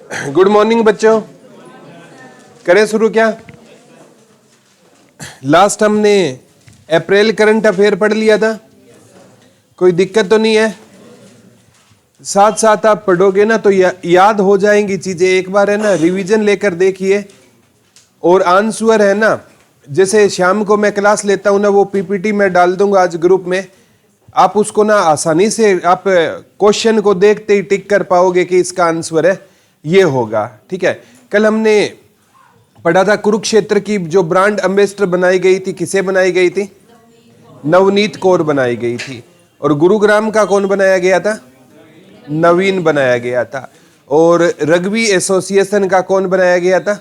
Good morning बच्चों, करें शुरू क्या? लास्ट हमने अप्रैल करंट अफेयर पढ़ लिया था, कोई दिक्कत तो नहीं है? साथ साथ आप पढ़ोगे ना तो याद हो जाएंगी चीजें। एक बार है ना रिवीजन लेकर देखिए, और आंसर है ना, जैसे शाम को मैं क्लास लेता हूं ना, वो पीपीटी में डाल दूंगा आज ग्रुप में। आप उसको ना आसानी से आप क्वेश्चन को देखते ही टिक कर पाओगे कि इसका आंसर है ये होगा। ठीक है, कल हमने पढ़ा था कुरुक्षेत्र की जो ब्रांड एम्बेसडर बनाई गई थी, किसे बनाई गई थी? नवनीत कौर बनाई गई थी। और गुरुग्राम का कौन बनाया गया था? नवीन बनाया गया था। और रग्बी एसोसिएशन का कौन बनाया गया था?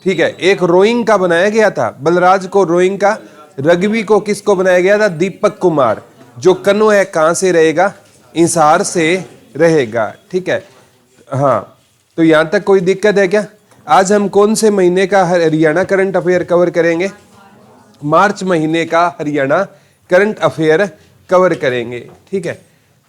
ठीक है, एक रोइंग का बनाया गया था, बलराज को रोइंग का। रग्बी को किसको बनाया गया था? दीपक कुमार। जो कनो है कहां से रहेगा? इंसार से रहेगा। ठीक है, हाँ, तो यहां तक कोई दिक्कत है क्या? आज हम कौन से महीने का हरियाणा करंट अफेयर कवर करेंगे? मार्च महीने का हरियाणा करंट अफेयर कवर करेंगे। ठीक है,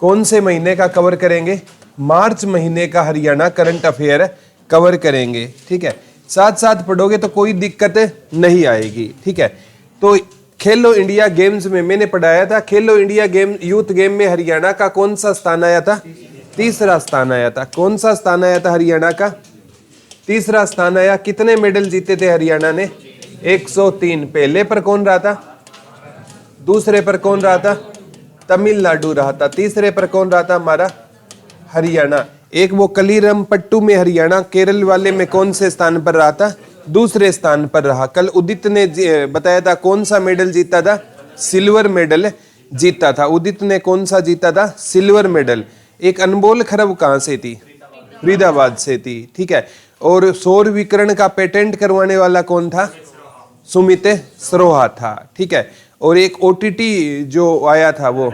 कौन से महीने का कवर करेंगे? मार्च महीने का हरियाणा करंट अफेयर कवर करेंगे। ठीक है, साथ साथ पढ़ोगे तो कोई दिक्कत नहीं आएगी। ठीक है, तो खेलो इंडिया गेम्स में मैंने पढ़ाया था, खेलो इंडिया गेम यूथ गेम में हरियाणा का कौन सा स्थान आया था? तीसरा स्थान आया था। कौन सा स्थान आया था हरियाणा का? तीसरा स्थान आया। कितने मेडल जीते थे हरियाणा ने? 103। पहले पर कौन रहा था? दूसरे पर कौन रहा था? तमिलनाडु रहा था। तीसरे पर कौन रहा था? हमारा हरियाणा। एक वो कलीरम पट्टू में हरियाणा, केरल वाले में कौन से स्थान पर रहा था? दूसरे स्थान पर रहा। कल उदित ने बताया था कौन सा मेडल जीता था? सिल्वर मेडल जीता था। उदित ने कौन सा जीता था? Silver medal. एक अनमोल खरब कहां से थी? फरीदाबाद से थी। ठीक है, और सौर विकिरण का पेटेंट करवाने वाला कौन था? सुमित सरोहा था। ठीक है, और एक ओटीटी जो आया था वो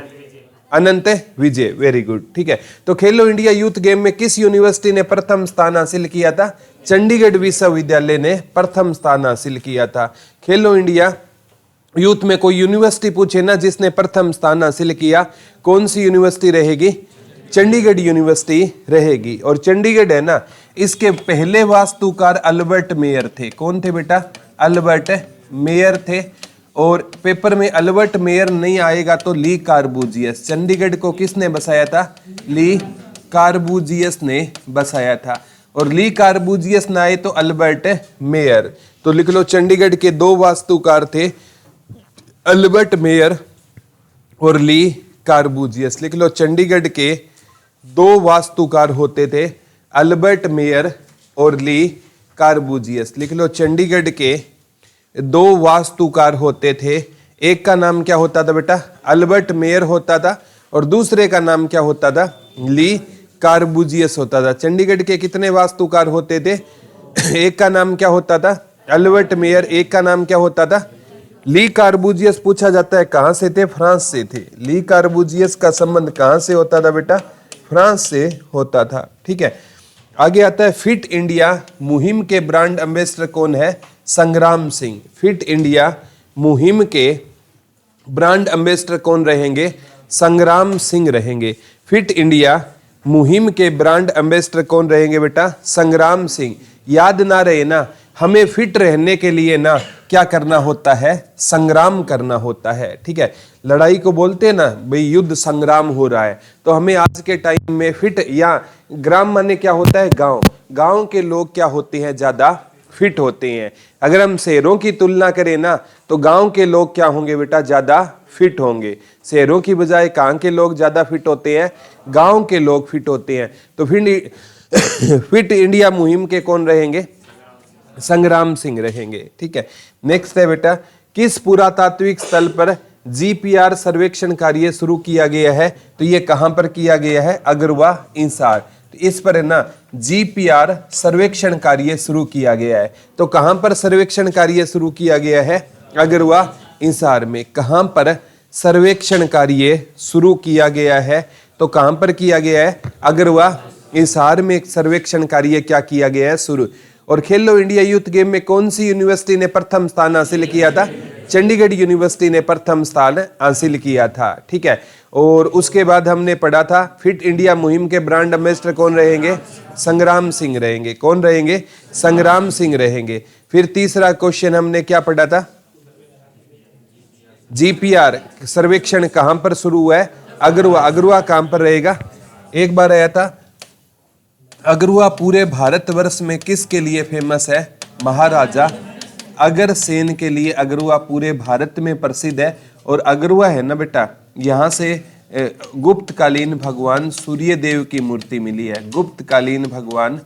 अनंत विजय। Very good. ठीक है, तो खेलो इंडिया यूथ गेम में किस यूनिवर्सिटी ने प्रथम स्थान हासिल किया था? चंडीगढ़ विश्वविद्यालय ने प्रथम स्थान हासिल किया था। खेलो इंडिया यूथ में कोई यूनिवर्सिटी पूछे ना जिसने प्रथम स्थान हासिल किया, कौन सी यूनिवर्सिटी रहेगी? चंडीगढ़ यूनिवर्सिटी रहेगी। और चंडीगढ़ है ना, इसके पहले वास्तुकार अल्बर्ट मेयर थे। कौन थे बेटा? अल्बर्ट मेयर थे। और पेपर में अल्बर्ट मेयर नहीं आएगा तो ली कार्बूजियस। चंडीगढ़ को किसने बसाया था? ली कार्बूजियस ने बसाया था। और ली कार्बूजियस ना आए तो अल्बर्ट मेयर। तो लिख लो, चंडीगढ़ के दो वास्तुकार थे, अल्बर्ट मेयर और ली कार्बूजियस। लिख लो, चंडीगढ़ के दो वास्तुकार होते थे, अल्बर्ट मेयर और ली कार्बूजियस। लिख लो, चंडीगढ़ के दो वास्तुकार होते थे। एक का नाम क्या होता था बेटा? अल्बर्ट मेयर होता था, और दूसरे का नाम क्या होता था? ली कार्बूजियस होता था। चंडीगढ़ के कितने वास्तुकार होते थे? एक का नाम क्या होता था? Albert Mayer. एक का नाम क्या होता था? ली कार्बूजियस। पूछा जाता है कहां से थे? फ्रांस से थे। ली कार्बूजियस का संबंध कहां से होता था बेटा? फ्रांस से होता था। ठीक है, आगे आता है फिट इंडिया मुहिम के ब्रांड एम्बेसडर कौन है? संग्राम सिंह। फिट इंडिया मुहिम के ब्रांड एम्बेसडर कौन रहेंगे? संग्राम सिंह रहेंगे। फिट इंडिया मुहिम के ब्रांड एम्बेसडर कौन रहेंगे बेटा? संग्राम सिंह। याद ना रहे ना, हमें फिट रहने के लिए ना क्या करना होता है? संग्राम करना होता है। ठीक है, लड़ाई को बोलते हैं ना भाई युद्ध संग्राम हो रहा है, तो हमें आज के टाइम में फिट, या ग्राम माने क्या होता है? गांव। गांव के लोग क्या होते हैं? ज्यादा फिट होते हैं। अगर हम शहरों की तुलना करें ना तो गांव के लोग क्या होंगे बेटा? ज्यादा फिट होंगे। शहरों की बजाय कहां के लोग ज्यादा फिट होते हैं? गांव के लोग फिट होते हैं। तो फिट इंडिया मुहिम के कौन रहेंगे? संग्राम सिंह रहेंगे। ठीक है, नेक्स्ट है बेटा, किस पुरातात्विक स्थल पर जीपीआर सर्वेक्षण कार्य शुरू किया गया है? तो ये कहां पर किया गया है? अगरवा इंसार। तो इस पर है ना जीपीआर सर्वेक्षण कार्य शुरू किया गया है। तो कहां पर सर्वेक्षण कार्य शुरू किया गया है? अगरवा इंसार में। कहां पर सर्वेक्षण कार्य शुरू किया गया है? तो कहां पर किया गया है? अगरवा इंसार में सर्वेक्षण कार्य क्या किया गया है? शुरू। और खेलो इंडिया यूथ गेम में कौन सी यूनिवर्सिटी ने प्रथम स्थान हासिल किया था? चंडीगढ़ यूनिवर्सिटी ने प्रथम स्थान हासिल किया था। ठीक है, और उसके बाद हमने पढ़ा था फिट इंडिया मुहिम के ब्रांड एम्बेसडर कौन रहेंगे? संग्राम सिंह रहेंगे। कौन रहेंगे? संग्राम सिंह रहेंगे। फिर तीसरा क्वेश्चन हमने क्या पढ़ा था? जीपीआर सर्वेक्षण कहां पर शुरू हुआ है? अगरुआ। अगरुआ कहां पर रहेगा? एक बार आया था अगरुआ पूरे भारतवर्ष में किसके लिए फेमस है? महाराजा अग्रसेन के लिए अगरुआ पूरे भारत में प्रसिद्ध है। और अगरुआ है ना बेटा, यहाँ से गुप्तकालीन भगवान सूर्य देव की मूर्ति मिली है। गुप्तकालीन भगवान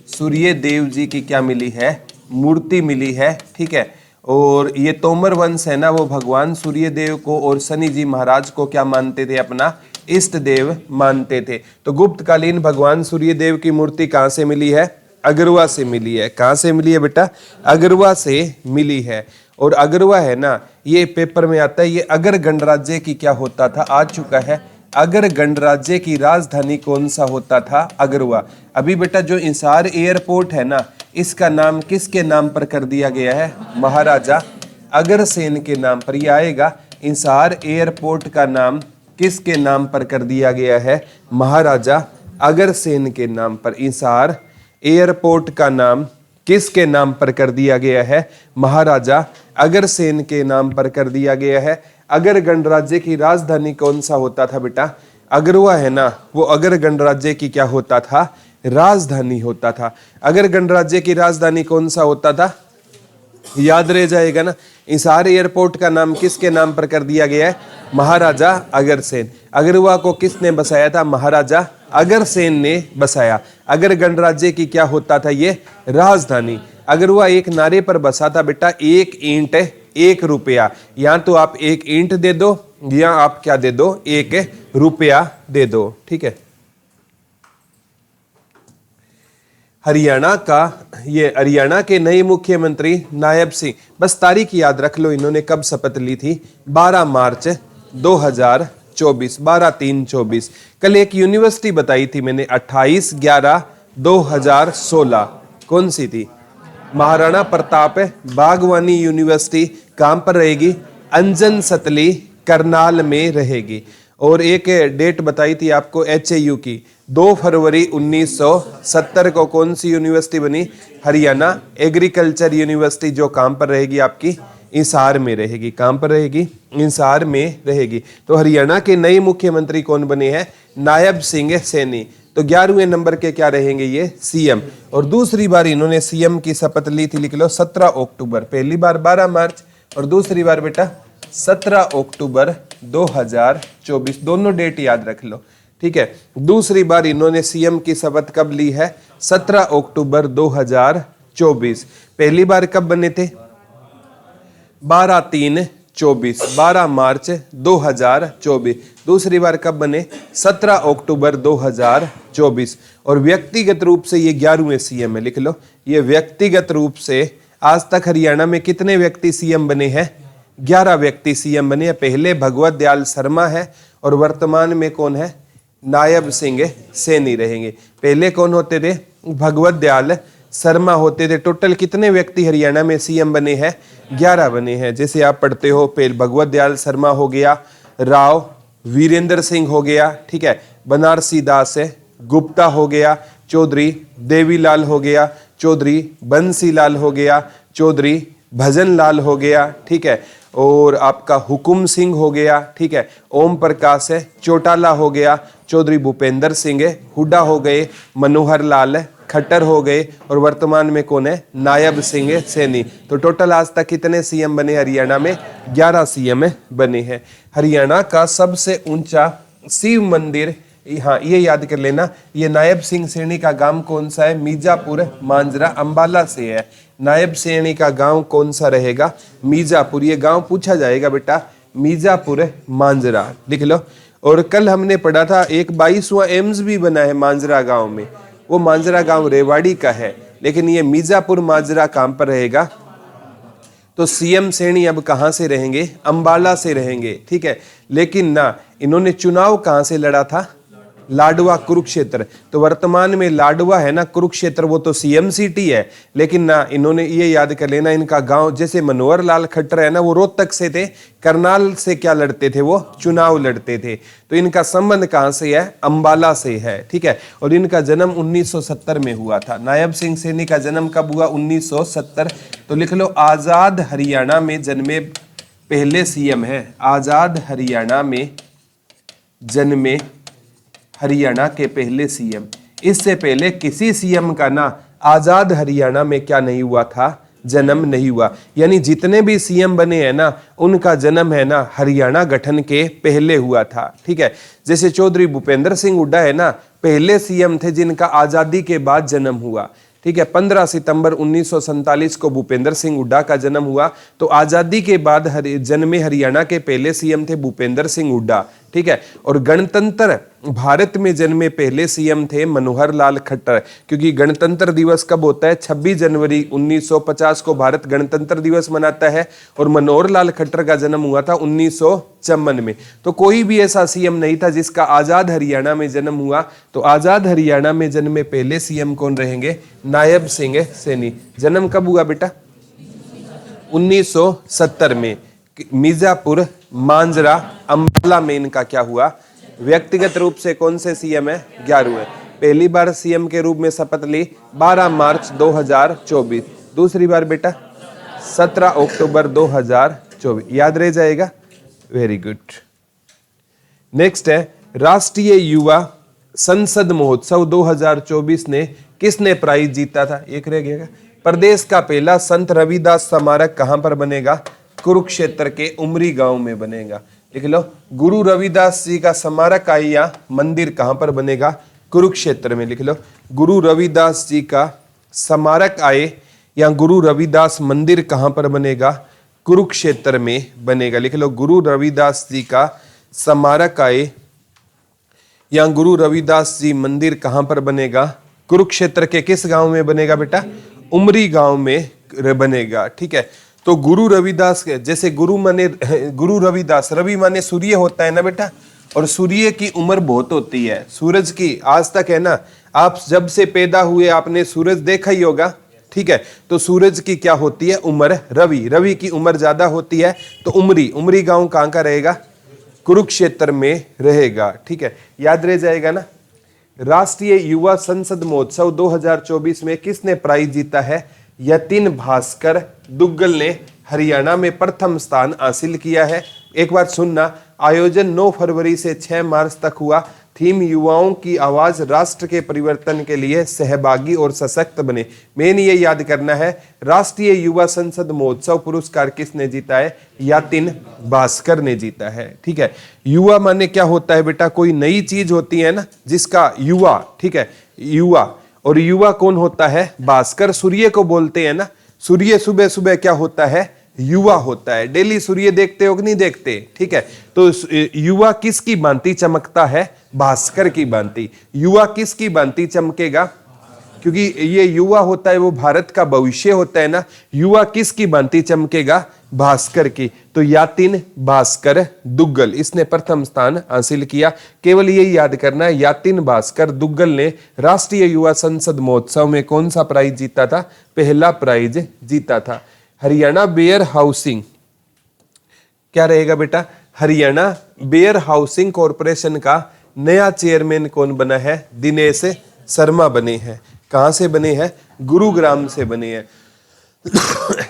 सूर्य देव जी की क्या मिली है? मूर्ति मिली है। ठीक है। और ये तोमर वंश है ना, वो भगवान सूर्य देव को और शनि जी महाराज को क्या मानते थे? अपना इष्ट देव मानते थे। तो गुप्तकालीन भगवान सूर्य देव की मूर्ति कहाँ से मिली है? अगरुआ से मिली है। कहाँ से मिली है बेटा? अगरुआ से मिली है। और अगरुआ है ना, ये पेपर में आता है, ये अगर गणराज्य की क्या होता था? आ चुका है। अगर गणराज्य की राजधानी कौन सा होता था? अगरुआ। अभी बेटा जो इंसार एयरपोर्ट है ना, इसका नाम किसके नाम पर कर दिया गया है? महाराजा अग्रसेन के नाम पर। यह आएगा इंसार एयरपोर्ट का नाम किसके नाम पर कर दिया गया है? महाराजा अग्रसेन के नाम पर। इंसार एयरपोर्ट का नाम किसके नाम पर कर दिया गया है? महाराजा अग्रसेन के नाम पर कर दिया गया है। अगर गणराज्य की राजधानी कौन सा होता था बेटा? अगरुआ है ना, वो अगर गणराज्य की क्या होता था? राजधानी होता था। अगर गणराज्य की राजधानी कौन सा होता था? याद रह जाएगा ना। इंसार एयरपोर्ट का नाम किसके नाम पर कर दिया गया है? महाराजा अग्रसेन। अगरुआ को किसने बसाया था? महाराजा अग्रसेन ने बसाया। अगर गणराज्य की क्या होता था? ये राजधानी। अगरुआ एक नारे पर बसा था बेटा, एक ईंट एक रुपया। या तो आप एक ईंट दे दो या आप क्या दे दो? एक रुपया दे दो। ठीक है। हरियाणा के नए मुख्यमंत्री नायब सिंह, बस तारीख याद रख लो, इन्होंने कब शपथ ली थी? 12 मार्च 2024, 12/3/24। कल एक यूनिवर्सिटी बताई थी मैंने, 28/11/2016। कौन सी थी? महाराणा प्रताप बागवानी यूनिवर्सिटी। कहां पर रहेगी? अंजन सतली करनाल में रहेगी। और एक डेट बताई थी आपको HAU की, 2 फरवरी 1970 को कौन सी यूनिवर्सिटी बनी? हरियाणा एग्रीकल्चर यूनिवर्सिटी, जो कहां पर रहेगी? आपकी इंसार में रहेगी। कहां पर रहेगी? इंसार में रहेगी। तो हरियाणा के नए मुख्यमंत्री कौन बने हैं? नायब सिंह सैनी। तो 11वें नंबर के क्या रहेंगे? ये CM। और दूसरी बार इन्होंने CM की शपथ ली थी, लिख लो 17 अक्टूबर। पहली बार 12 मार्च और दूसरी बार बेटा 17 अक्टूबर 2024। दोनों डेट याद रख लो। ठीक है। दूसरी बार इन्होंने CM की शपथ कब ली है? 17 अक्टूबर 2024। पहली बार कब बने थे? 12/3/24, 12 मार्च 2024। दूसरी बार कब बने? 17 अक्टूबर 2024। और व्यक्तिगत रूप से ये 11वें CM है, लिख लो। ये व्यक्तिगत रूप से आज तक हरियाणा में कितने व्यक्ति CM बने हैं? 11 व्यक्ति CM बने हैं। पहले भगवत दयाल शर्मा है और वर्तमान में कौन है? नायब सिंह सैनी रहेंगे। पहले कौन होते थे? भगवत दयाल शर्मा होते थे। टोटल कितने व्यक्ति हरियाणा में CM बने हैं? 11 बने हैं। जैसे आप पढ़ते हो, पहले भगवत दयाल शर्मा हो गया, राव वीरेंद्र सिंह हो गया, ठीक है, बनारसी दास गुप्ता हो गया, चौधरी देवीलाल हो गया, चौधरी बंसीलाल हो गया, चौधरी भजन लाल हो गया, ठीक है, और आपका हुकुम सिंह हो गया, ठीक है, ओम प्रकाश चौटाला हो गया, चौधरी भूपेंद्र सिंह हुड्डा हो गए, मनोहर लाल खट्टर हो गए, और वर्तमान में कौन है? नायब सिंह सैनी। तो टोटल आज तक कितने CM बने हरियाणा में? 11 CM बने हैं। हरियाणा का सबसे ऊंचा शिव मंदिर, हाँ ये याद कर लेना, ये नायब सिंह सैनी का गांव कौन सा है? मीजापुर मांजरा, अंबाला से है। नायब सैनी का गांव कौन सा रहेगा? मीजापुर। ये गांव पूछा जाएगा बेटा, मीजापुर मांजरा, लिख लो। और कल हमने पढ़ा था एक 22वां एम्स भी बना है मांजरा गांव में। वो मांजरा गांव रेवाड़ी का है, लेकिन ये मीजापुर मांजरा कहां पर रहेगा? तो CM सैनी अब कहां से रहेंगे? अंबाला से रहेंगे, ठीक है। लेकिन ना, इन्होंने चुनाव कहां से लड़ा था? लाडवा कुरुक्षेत्र। तो वर्तमान में लाडवा है ना, कुरुक्षेत्र वो तो सीएम सिटी है, लेकिन ना इन्होंने ये याद कर लेना इनका गांव, जैसे मनोहर लाल खट्टर है ना वो रोहतक से थे, करनाल से क्या लड़ते थे, वो चुनाव लड़ते थे। तो इनका संबंध कहां से है, अंबाला से है, ठीक है। और इनका जन्म 1970 में हुआ था। नायब सिंह सैनी का जन्म कब हुआ, 1970। तो लिख लो आजाद हरियाणा में जन्मे पहले सीएम है, आजाद हरियाणा में जन्मे हरियाणा के पहले सीएम। इससे पहले किसी सीएम का ना आजाद हरियाणा में क्या नहीं हुआ था, जन्म नहीं हुआ। यानी जितने भी सीएम बने हैं ना उनका जन्म है ना हरियाणा गठन के पहले हुआ था, ठीक है। जैसे चौधरी भूपेंद्र सिंह हुड्डा है ना, पहले सीएम थे जिनका आजादी के बाद जन्म हुआ, ठीक है। 15 सितंबर 1947 को भूपेंद्र सिंह हुड्डा का जन्म हुआ। तो आजादी के बाद जन्मे हरियाणा के पहले सीएम थे भूपेंद्र सिंह हुड्डा, ठीक है। और गणतंत्र भारत में जन्मे पहले सीएम थे मनोहर लाल खट्टर, क्योंकि गणतंत्र दिवस कब होता है, 26 जनवरी 1950 को भारत गणतंत्र दिवस मनाता है। और मनोहर लाल खट्टर का जन्म हुआ था 1954 में। तो कोई भी ऐसा सीएम नहीं था जिसका आजाद हरियाणा में जन्म हुआ। तो आजाद हरियाणा में जन्मे पहले सीएम कौन रहेंगे, नायब सिंह सैनी। जन्म कब हुआ बेटा, 1970 में। मिर्जापुर, मांजरा, अंबाला में इनका क्या हुआ, व्यक्तिगत रूप से कौन से सीएम है, 11वें। पहली बार सीएम के रूप में शपथ ली 12 मार्च 2024। दूसरी बार बेटा 17 अक्टूबर 2024। याद रह जाएगा, वेरी गुड। नेक्स्ट है राष्ट्रीय युवा संसद महोत्सव 2024 ने किसने प्राइज जीता था, एक रह गया। प्रदेश का पहला संत रविदास स्मारक कहां पर बनेगा, कुरुक्षेत्र के उमरी गांव में बनेगा। लिख लो, गुरु रविदास जी का स्मारक आए या मंदिर कहां पर बनेगा, कुरुक्षेत्र में। लिख लो, गुरु रविदास जी का स्मारक आए या गुरु रविदास मंदिर कहां पर बनेगा, कुरुक्षेत्र में बनेगा। लिख लो, गुरु रविदास जी का स्मारक आए या गुरु रविदास जी मंदिर कहां पर बनेगा, कुरुक्षेत्र के किस गांव में बनेगा बेटा, उमरी गांव में बनेगा, ठीक है। तो गुरु रविदास के जैसे गुरु माने गुरु रविदास, रवि माने सूर्य होता है ना बेटा, और सूर्य की उम्र बहुत होती है सूरज की, आज तक है ना, आप जब से पैदा हुए आपने सूरज देखा ही होगा, ठीक है। तो सूरज की क्या होती है उम्र, रवि की उम्र ज्यादा होती है। तो उमरी गांव कहां का रहेगा, कुरुक्षेत्र में रहेगा, ठीक है। याद रह जाएगा ना। राष्ट्रीय युवा संसद महोत्सव 2024 में किसने प्राइज जीता है, यतिन भास्कर दुग्गल ने हरियाणा में प्रथम स्थान हासिल किया है। एक बार सुनना, आयोजन 9 फरवरी से 6 मार्च तक हुआ। थीम युवाओं की आवाज राष्ट्र के परिवर्तन के लिए सहभागी और सशक्त बने। मेन ये याद करना है, राष्ट्रीय युवा संसद महोत्सव पुरस्कार किसने जीता है, यतिन भास्कर ने जीता है, ठीक है। युवा माने क्या होता है बेटा, कोई नई चीज होती है ना जिसका युवा, ठीक है, युवा। और युवा कौन होता है, भास्कर सूर्य को बोलते हैं ना। सूर्य सुबह सुबह क्या होता है, युवा होता है। डेली सूर्य देखते हो कि नहीं देखते, ठीक है। तो युवा किसकी भांति चमकता है, भास्कर की भांति। युवा किसकी भांति चमकेगा, क्योंकि ये युवा होता है वो भारत का भविष्य होता है ना। युवा किसकी भांति चमकेगा, भास्कर की। तो यातिन भास्कर दुग्गल, इसने प्रथम स्थान हासिल किया। केवल यही याद करना है, यातिन भास्कर दुग्गल ने राष्ट्रीय युवा संसद महोत्सव में कौन सा प्राइज जीता था, पहला प्राइज जीता था। हरियाणा वेयर हाउसिंग क्या रहेगा बेटा, हरियाणा वेयर हाउसिंग कॉरपोरेशन का नया चेयरमैन कौन बना है, दिनेश शर्मा बने हैं। कहां से बने हैं, गुरुग्राम से बने हैं।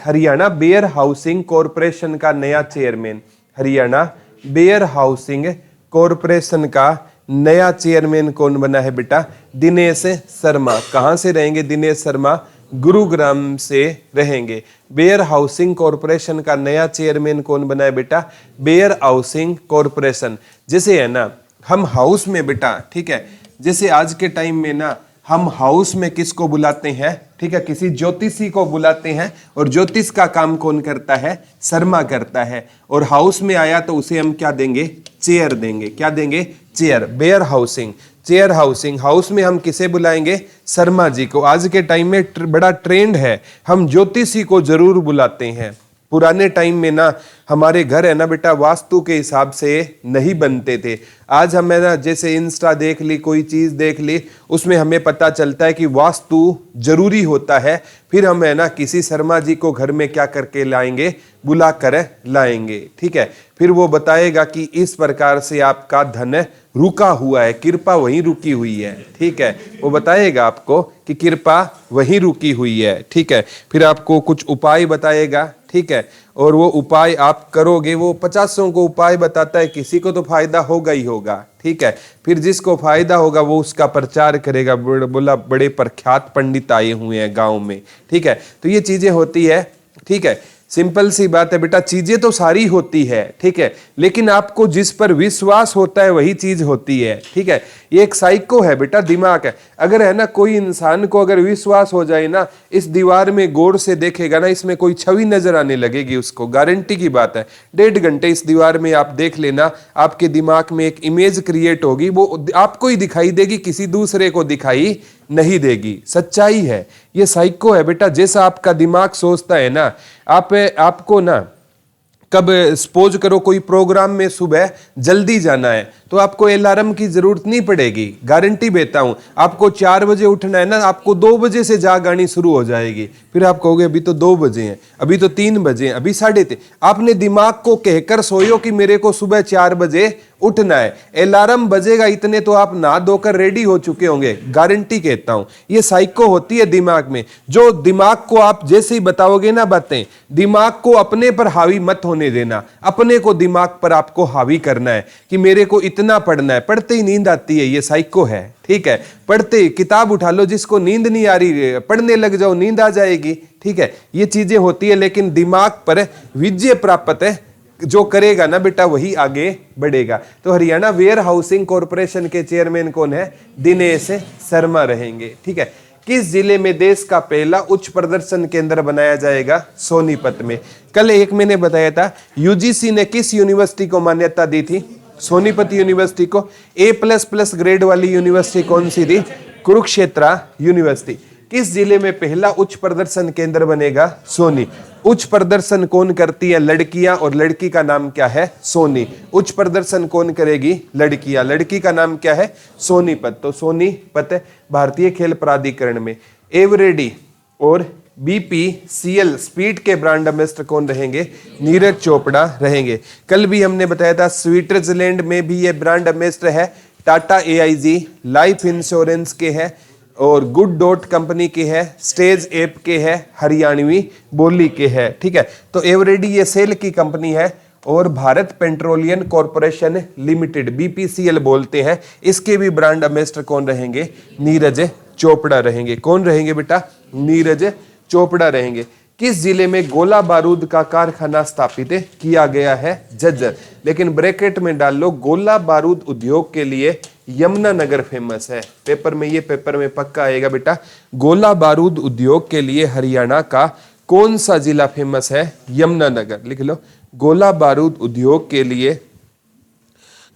हरियाणा वेयर हाउसिंग कॉरपोरेशन का नया chairman, Haryana warehousing corporation का नया चेयरमैन कौन बना है बेटा, दिनेश शर्मा। कहां से रहेंगे दिनेश शर्मा, गुरुग्राम से रहेंगे। वेयर हाउसिंग कॉरपोरेशन का नया चेयरमैन कौन बना है बेटा, वेयर हाउसिंग कॉरपोरेशन। जैसे है ना हम हाउस में बेटा, ठीक है, जैसे आज के टाइम में ना हम हाउस में किसको बुलाते हैं, ठीक है, किसी ज्योतिषी को बुलाते हैं। और ज्योतिष का काम कौन करता है, शर्मा करता है। और हाउस में आया तो उसे हम क्या देंगे, चेयर देंगे। क्या देंगे, chair. Warehousing, chair housing. House में हम किसे बुलाएंगे, शर्मा जी को। आज के टाइम में बड़ा ट्रेंड है, हम ज्योतिषी को जरूर बुलाते हैं। पुराने टाइम में ना हमारे घर है ना बेटा वास्तु के हिसाब से नहीं बनते थे। आज हमें ना जैसे इंस्टा देख ली, कोई चीज देख ली, उसमें हमें पता चलता है कि वास्तु जरूरी होता है। फिर हम है ना किसी शर्मा जी को घर में क्या करके लाएंगे, बुला कर लाएंगे, ठीक है। फिर वो बताएगा कि इस प्रकार से आपका धन रुका हुआ है, कृपा वहीं रुकी हुई है, ठीक है। वो बताएगा आपको कि कृपा वहीं रुकी हुई है, ठीक है। फिर आपको कुछ उपाय बताएगा, ठीक है। और वो उपाय आप करोगे, वो 50 को उपाय बताता है, किसी को तो फायदा होगा ही होगा, ठीक है। फिर जिसको फायदा होगा वो उसका प्रचार करेगा, बोला बड़े प्रख्यात पंडित आए हुए हैं गांव में, ठीक है। तो ये चीजें होती है, ठीक है। सिंपल सी बात है बेटा, चीजें तो सारी होती है, ठीक है, लेकिन आपको जिस पर विश्वास होता है वही चीज होती है, ठीक है। ये एक साइको है बेटा, दिमाग है। अगर है ना कोई इंसान को अगर विश्वास हो जाए ना, इस दीवार में गौर से देखेगा ना, इसमें कोई छवि नजर आने लगेगी उसको, गारंटी की बात है। 1.5 घंटे इस दीवार में आप देख लेना, आपके दिमाग में एक इमेज क्रिएट होगी, वो आपको ही दिखाई देगी, किसी दूसरे को दिखाई नहीं देगी। सच्चाई है, ये साइको है बेटा। जैसा आपका दिमाग सोचता है ना, आपको ना कब सपोज करो कोई प्रोग्राम में सुबह जल्दी जाना है तो आपको अलार्म की जरूरत नहीं पड़ेगी, गारंटी देता हूं। आपको 4 बजे उठना है ना, आपको 2 बजे से जाग आनी शुरू हो जाएगी। फिर आप कहोगे अभी तो 2 बजे हैं, अभी तो 3 बजे हैं, अभी 3:30। आपने दिमाग को कहकर सोयो कि मेरे को सुबह 4 बजे उठना है, अलार्म बजेगा इतने तो आप नहा धोकर रेडी हो चुके होंगे, गारंटी कहता हूं। ये साइको होती है दिमाग में, जो दिमाग को आप जैसे ही बताओगे ना बातें, दिमाग को अपने पर हावी मत होने देना, अपने को दिमाग पर आपको हावी करना है कि मेरे को इतना पढ़ना है। पढ़ते ही नींद आती है, ये साइको है, ठीक है। पढ़ते ही किताब उठा लो, जिसको नींद नहीं आ रही पढ़ने लग जाओ, नींद आ जाएगी, ठीक है। ये चीजें होती है, लेकिन दिमाग पर विजय प्राप्त है जो करेगा ना बेटा वही आगे बढ़ेगा। तो हरियाणा वेयर हाउसिंग कॉरपोरेशन के चेयरमैन कौन है? दिनेश शर्मा रहेंगे, ठीक है। किस जिले में देश का पहला उच्च प्रदर्शन केंद्र बनाया जाएगा? सोनीपत में। कल एक मैंने बताया था, यूजीसी ने किस यूनिवर्सिटी को मान्यता दी थी? सोनीपत यूनिवर्सिटी को। A++ ग्रेड वाली यूनिवर्सिटी कौन सी थी? कुरुक्षेत्र यूनिवर्सिटी। किस जिले में पहला उच्च प्रदर्शन केंद्र बनेगा? सोनी। उच्च प्रदर्शन कौन करती है? लड़कियां, और लड़की का नाम क्या है? सोनी। उच्च प्रदर्शन कौन करेगी? लड़कियां, लड़की का नाम क्या है? सोनीपत। तो सोनीपत भारतीय खेल प्राधिकरण में। एवरेडी और BPCL स्पीड के ब्रांड एम्बेसडर कौन रहेंगे? नीरज चोपड़ा रहेंगे। कल भी हमने बताया था स्विट्जरलैंड में भी ये ब्रांड एम्बेसडर है, टाटा AIG लाइफ इंश्योरेंस के है, और गुड डॉट कंपनी के है, स्टेज ऐप के है, हरियाणवी बोली के है, ठीक है। तो एवरेडी ये सेल की कंपनी है, और Bharat petroleum corporation limited BPCL बोलते हैं, इसके भी ब्रांड एम्बेसडर कौन रहेंगे? नीरज चोपड़ा रहेंगे। कौन रहेंगे बेटा? नीरज चोपड़ा रहेंगे। किस जिले में गोला बारूद का कारखाना स्थापित किया गया है? झज्जर। लेकिन ब्रैकेट में डाल लो, गोला बारूद उद्योग के लिए यमुनानगर फेमस है। पेपर में, ये पेपर में पक्का आएगा बेटा। गोला बारूद उद्योग के लिए हरियाणा का कौन सा जिला फेमस है? यमुनानगर। लिख लो, गोला बारूद उद्योग के लिए,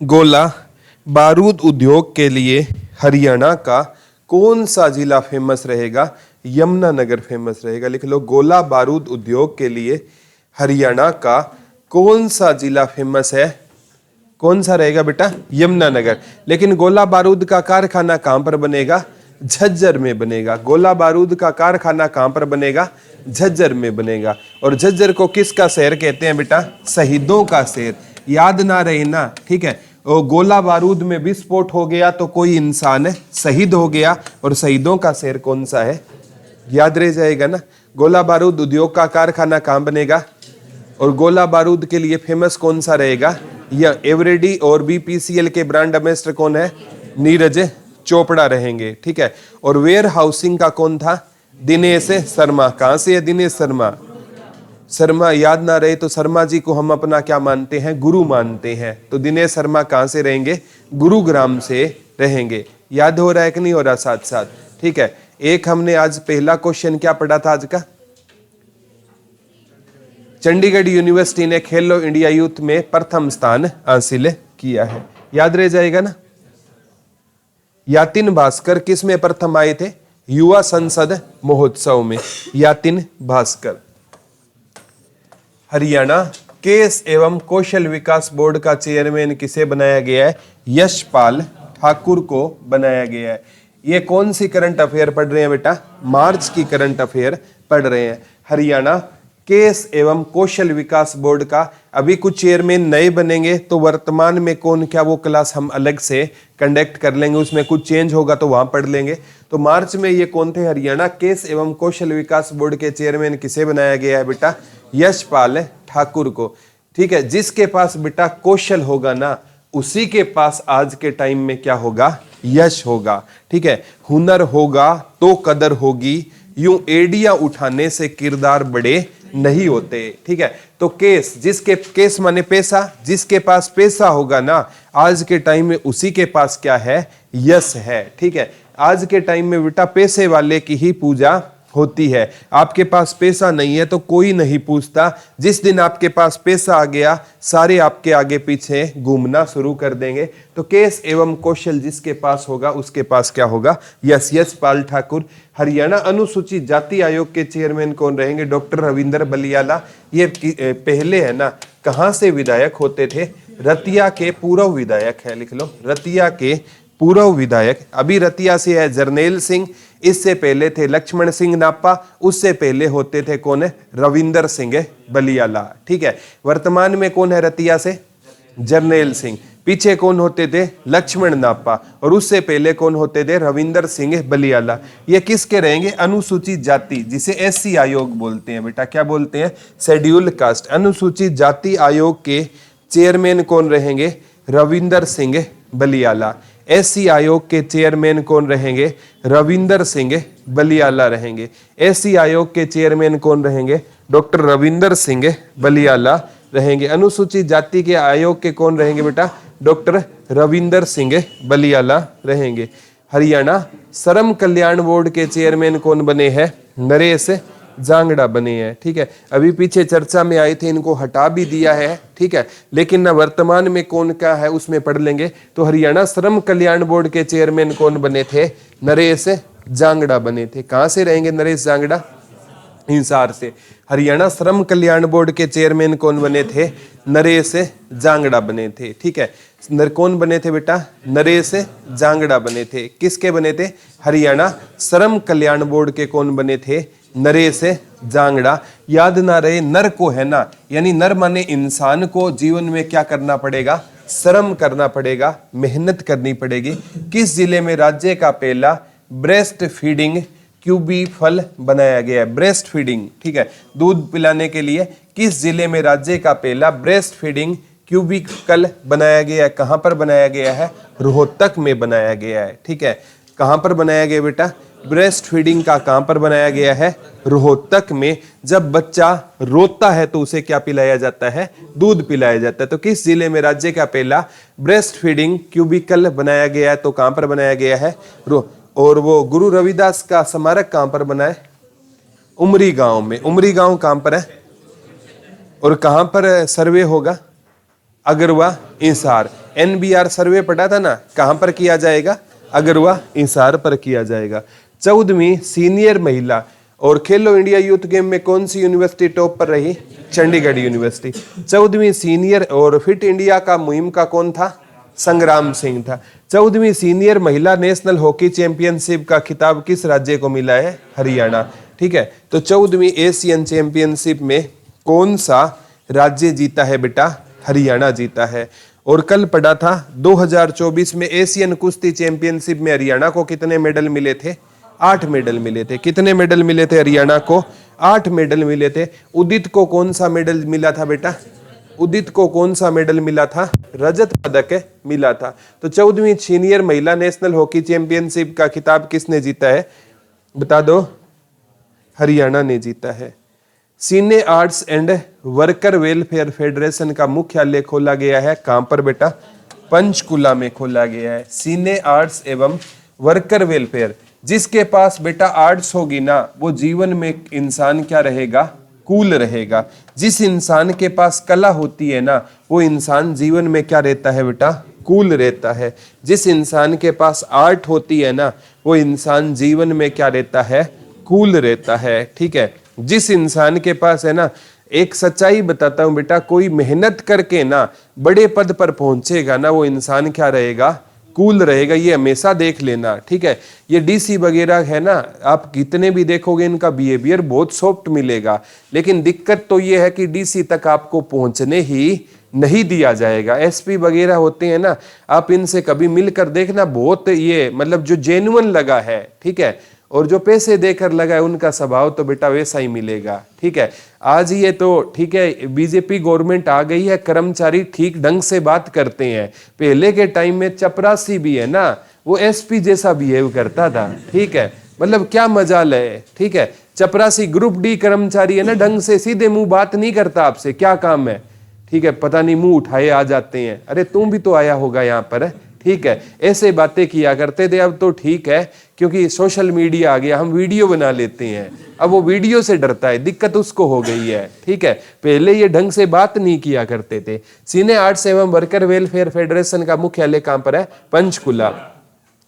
गोला बारूद उद्योग के लिए हरियाणा का कौन सा जिला फेमस रहेगा? यमुनानगर फेमस रहेगा। लिख लो, गोला बारूद उद्योग के लिए हरियाणा का कौन सा जिला फेमस है? कौन सा रहेगा बेटा? यमुनानगर। लेकिन गोला बारूद का कारखाना कहां पर बनेगा? झज्जर में बनेगा। गोला बारूद का कारखाना कहां पर बनेगा? झज्जर में बनेगा। और झज्जर को किसका शहर कहते हैं बेटा? शहीदों का शहर। याद ना रहे ना, ठीक है। और गोला बारूद में विस्फोट हो गया तो कोई इंसान शहीद हो गया, और शहीदों का शहर कौन सा है? याद रह जाएगा ना। गोला बारूद उद्योग का कारखाना कहां बनेगा? और गोला बारूद के लिए फेमस कौन सा रहेगा? यह एवरेडी और BPCL के ब्रांड एम्बेसडर कौन है? नीरज चोपड़ा रहेंगे, ठीक है। और वेयर हाउसिंग का कौन था? दिनेश शर्मा। कहां से है दिनेश शर्मा? शर्मा याद ना रहे तो शर्मा जी को हम अपना क्या मानते हैं? गुरु मानते हैं। तो दिनेश शर्मा कहां से रहेंगे? गुरुग्राम से रहेंगे। याद हो रहा है कि नहीं हो रहा? साथ साथ, ठीक है। एक हमने आज पहला क्वेश्चन क्या पढ़ा था आज का? चंडीगढ़ यूनिवर्सिटी ने खेलो इंडिया यूथ में प्रथम स्थान हासिल किया है। याद रह जाएगा ना। यातिन भास्कर किस में प्रथम आए थे? युवा संसद महोत्सव में। यातिन भास्कर। हरियाणा केस एवं कौशल विकास बोर्ड का चेयरमैन किसे बनाया गया है? यशपाल ठाकुर को बनाया गया है। ये कौन सी करंट अफेयर पढ़ रहे हैं बेटा? मार्च की करंट अफेयर पढ़ रहे हैं। हरियाणा केस एवं कौशल विकास बोर्ड का अभी कुछ चेयरमैन नए बनेंगे, तो वर्तमान में कौन क्या वो क्लास हम अलग से कंडक्ट कर लेंगे, उसमें कुछ चेंज होगा तो वहां पढ़ लेंगे। तो मार्च में ये कौन थे? हरियाणा केस एवं कौशल विकास बोर्ड के चेयरमैन किसे बनाया गया है बेटा? यशपाल ठाकुर को। ठीक है, जिसके पास बेटा कौशल होगा ना, उसी के पास आज के टाइम में क्या होगा? यश होगा। ठीक है, हुनर होगा तो कदर होगी, यूं एडियां उठाने से किरदार बड़े नहीं होते। ठीक है, तो केस, जिसके केस माने पैसा, जिसके पास पैसा होगा ना, आज के टाइम में उसी के पास क्या है? यश है। ठीक है, आज के टाइम में बेटा पैसे वाले की ही पूजा होती है। आपके पास पैसा नहीं है तो कोई नहीं पूछता। जिस दिन आपके पास पैसा आ गया, सारे आपके आगे पीछे घूमना शुरू कर देंगे। तो केस एवं कौशल जिसके पास होगा उसके पास क्या होगा? यशपाल ठाकुर। हरियाणा अनुसूचित जाति आयोग के चेयरमैन कौन रहेंगे? डॉक्टर रविंदर बलियाला। ये पहले है ना कहां से विधायक होते थे? रतिया के पूर्व विधायक है, लिख लो, रतिया के पूर्व विधायक। अभी रतिया से है जरनैल सिंह, इससे पहले थे लक्ष्मण सिंह नापा, उससे पहले होते थे कौन है? रविंदर सिंह बलियाला। ठीक है, वर्तमान में कौन है रतिया से? जरनैल सिंह। पीछे कौन होते थे? लक्ष्मण नापा, और उससे पहले कौन होते थे? रविंदर सिंह बलियाला। ये किसके रहेंगे? अनुसूचित जाति, जिसे एससी आयोग बोलते हैं बेटा। क्या बोलते हैं? Scheduled caste. अनुसूचित जाति आयोग के चेयरमैन कौन रहेंगे? रविंदर सिंह बलियाला। एससी आयोग के चेयरमैन कौन रहेंगे? रविंदर सिंह बलियाला रहेंगे। एससी आयोग के चेयरमैन कौन रहेंगे? डॉक्टर रविंदर सिंह बलियाला रहेंगे। अनुसूचित जाति के आयोग के कौन रहेंगे बेटा? डॉक्टर रविंदर सिंह बलियाला रहेंगे। हरियाणा श्रम कल्याण बोर्ड के चेयरमैन कौन बने हैं? नरेश जांगड़ा बने हैं। ठीक है, अभी पीछे चर्चा में आए थे, इनको हटा भी दिया है। ठीक है, लेकिन ना वर्तमान में कौन क्या है उसमें पढ़ लेंगे। तो हरियाणा श्रम कल्याण बोर्ड के चेयरमैन कौन बने थे? नरेश जांगड़ा बने थे। कहां से रहेंगे नरेश जांगड़ा? हिसार से। हरियाणा श्रम कल्याण बोर्ड के चेयरमैन कौन बने थे? नरेश जांगड़ा बने थे। ठीक है, कौन बने थे बेटा? नरेश जांगड़ा बने थे। किसके बने थे? हरियाणा श्रम कल्याण बोर्ड के कौन बने थे? नरेश जांगड़ा। याद ना रहे, नर को है ना, यानी नर माने इंसान को जीवन में क्या करना पड़ेगा? श्रम करना पड़ेगा, मेहनत करनी पड़ेगी। किस जिले में राज्य का पहला ब्रेस्ट फीडिंग क्यूबी फल बनाया गया है? ब्रेस्ट फीडिंग, ठीक है, दूध पिलाने के लिए किस जिले में राज्य का पहला ब्रेस्ट फीडिंग क्यूबिकल बनाया गया है? कहां पर बनाया गया है? रोहतक में बनाया गया है। ठीक है, कहां पर बनाया गया बेटा? ब्रेस्ट फीडिंग का कहां पर बनाया गया है? रोहतक में। जब बच्चा रोता है तो उसे क्या पिलाया जाता है? दूध पिलाया जाता है। तो किस जिले में राज्य का पहला ब्रेस्ट फीडिंग क्यूबिकल बनाया गया है? तो कहां पर बनाया गया है? और वो गुरु रविदास का स्मारक कहां पर बना है? उमरी गांव में। उमरी गांव कहां पर है? और कहां पर सर्वे होगा? अगरवा इंसार। NBR सर्वे पढ़ा था ना, कहां पर किया जाएगा? अगरवा इंसार पर किया जाएगा। 14वीं सीनियर महिला और खेलो इंडिया यूथ गेम में कौन सी यूनिवर्सिटी टॉप पर रही? चंडीगढ़ यूनिवर्सिटी। 14वीं सीनियर और फिट इंडिया का मुहिम का कौन था? संग्राम सिंह था। 14वीं सीनियर महिला नेशनल हॉकी चैंपियनशिप का खिताब किस राज्य को मिला है? हरियाणा। ठीक है, तो 14वीं एशियन चैंपियनशिप में कौन सा राज्य जीता है बेटा? हरियाणा जीता है। और कल पढ़ा था 2024 में एशियन कुश्ती चैंपियनशिप में हरियाणा को कितने मेडल मिले थे? 8 मेडल मिले थे। कितने मेडल मिले थे हरियाणा को? 8 मेडल मिले थे। उदित को कौन सा मेडल मिला था बेटा? उदित को कौन सा मेडल मिला था? रजत पदक मिला था। तो 14वीं सीनियर महिला नेशनल हॉकी चैंपियनशिप का खिताब किसने जीता है? बता दो। हरियाणा ने जीता है। सीने arts and worker welfare federation का मुख्यालय खोला गया है कहां पर बेटा? पंचकुला में खोला गया है। सीने आर्ट्स एवं वर्कर वेलफेयर। जिसके पास बेटा आर्ट्स होगी ना, वो जीवन में इंसान क्या रहेगा? कूल रहेगा। जिस इंसान के पास कला होती है ना, वो इंसान जीवन में क्या रहता है बेटा? कूल रहता है। जिस इंसान के पास आर्ट होती है ना, वो इंसान जीवन में क्या रहता है? कूल रहता है। ठीक है, जिस इंसान के पास है ना एक सच्चाई बताता हूं बेटा, कोई मेहनत करके ना बड़े पद पर पहुंचेगा ना, वो इंसान क्या रहेगा, कूल रहेगा, ये हमेशा देख लेना, ठीक है। ये डीसी वगैरह है ना, आप कितने भी देखोगे इनका बिहेवियर बहुत सॉफ्ट मिलेगा, लेकिन दिक्कत तो ये है कि डीसी तक आपको पहुंचने ही नहीं दिया जाएगा। एसपी वगैरह होते हैं ना, आप इनसे कभी मिलकर देखना, बहुत ये मतलब जो जेन्युइन लगा है, ठीक है, और जो पैसे देकर लगा है उनका स्वभाव तो बेटा वैसा ही मिलेगा, ठीक है। आज ये तो ठीक है, बीजेपी गवर्नमेंट आ गई है, कर्मचारी ठीक ढंग से बात करते हैं। पहले के टाइम में चपरासी भी है ना, वो एसपी जैसा बिहेव करता था, ठीक है, मतलब क्या मजाल है, ठीक है। चपरासी ग्रुप डी कर्मचारी है ना, ढंग से सीधे मुंह बात नहीं करता आपसे, क्या काम है, ठीक है, पता नहीं मुंह उठाए आ जाते हैं, अरे तुम भी तो आया होगा यहाँ पर, ठीक है, ऐसे बातें किया करते थे। अब तो ठीक है, क्योंकि सोशल मीडिया आ गया, हम वीडियो बना लेते हैं, अब वो वीडियो से डरता है, दिक्कत उसको हो गई है, ठीक है। पहले ये ढंग से बात नहीं किया करते थे। सीने आर्ट्स एवं वर्कर वेलफेयर फेडरेशन का मुख्यालय कहां पर है, पंचकुला।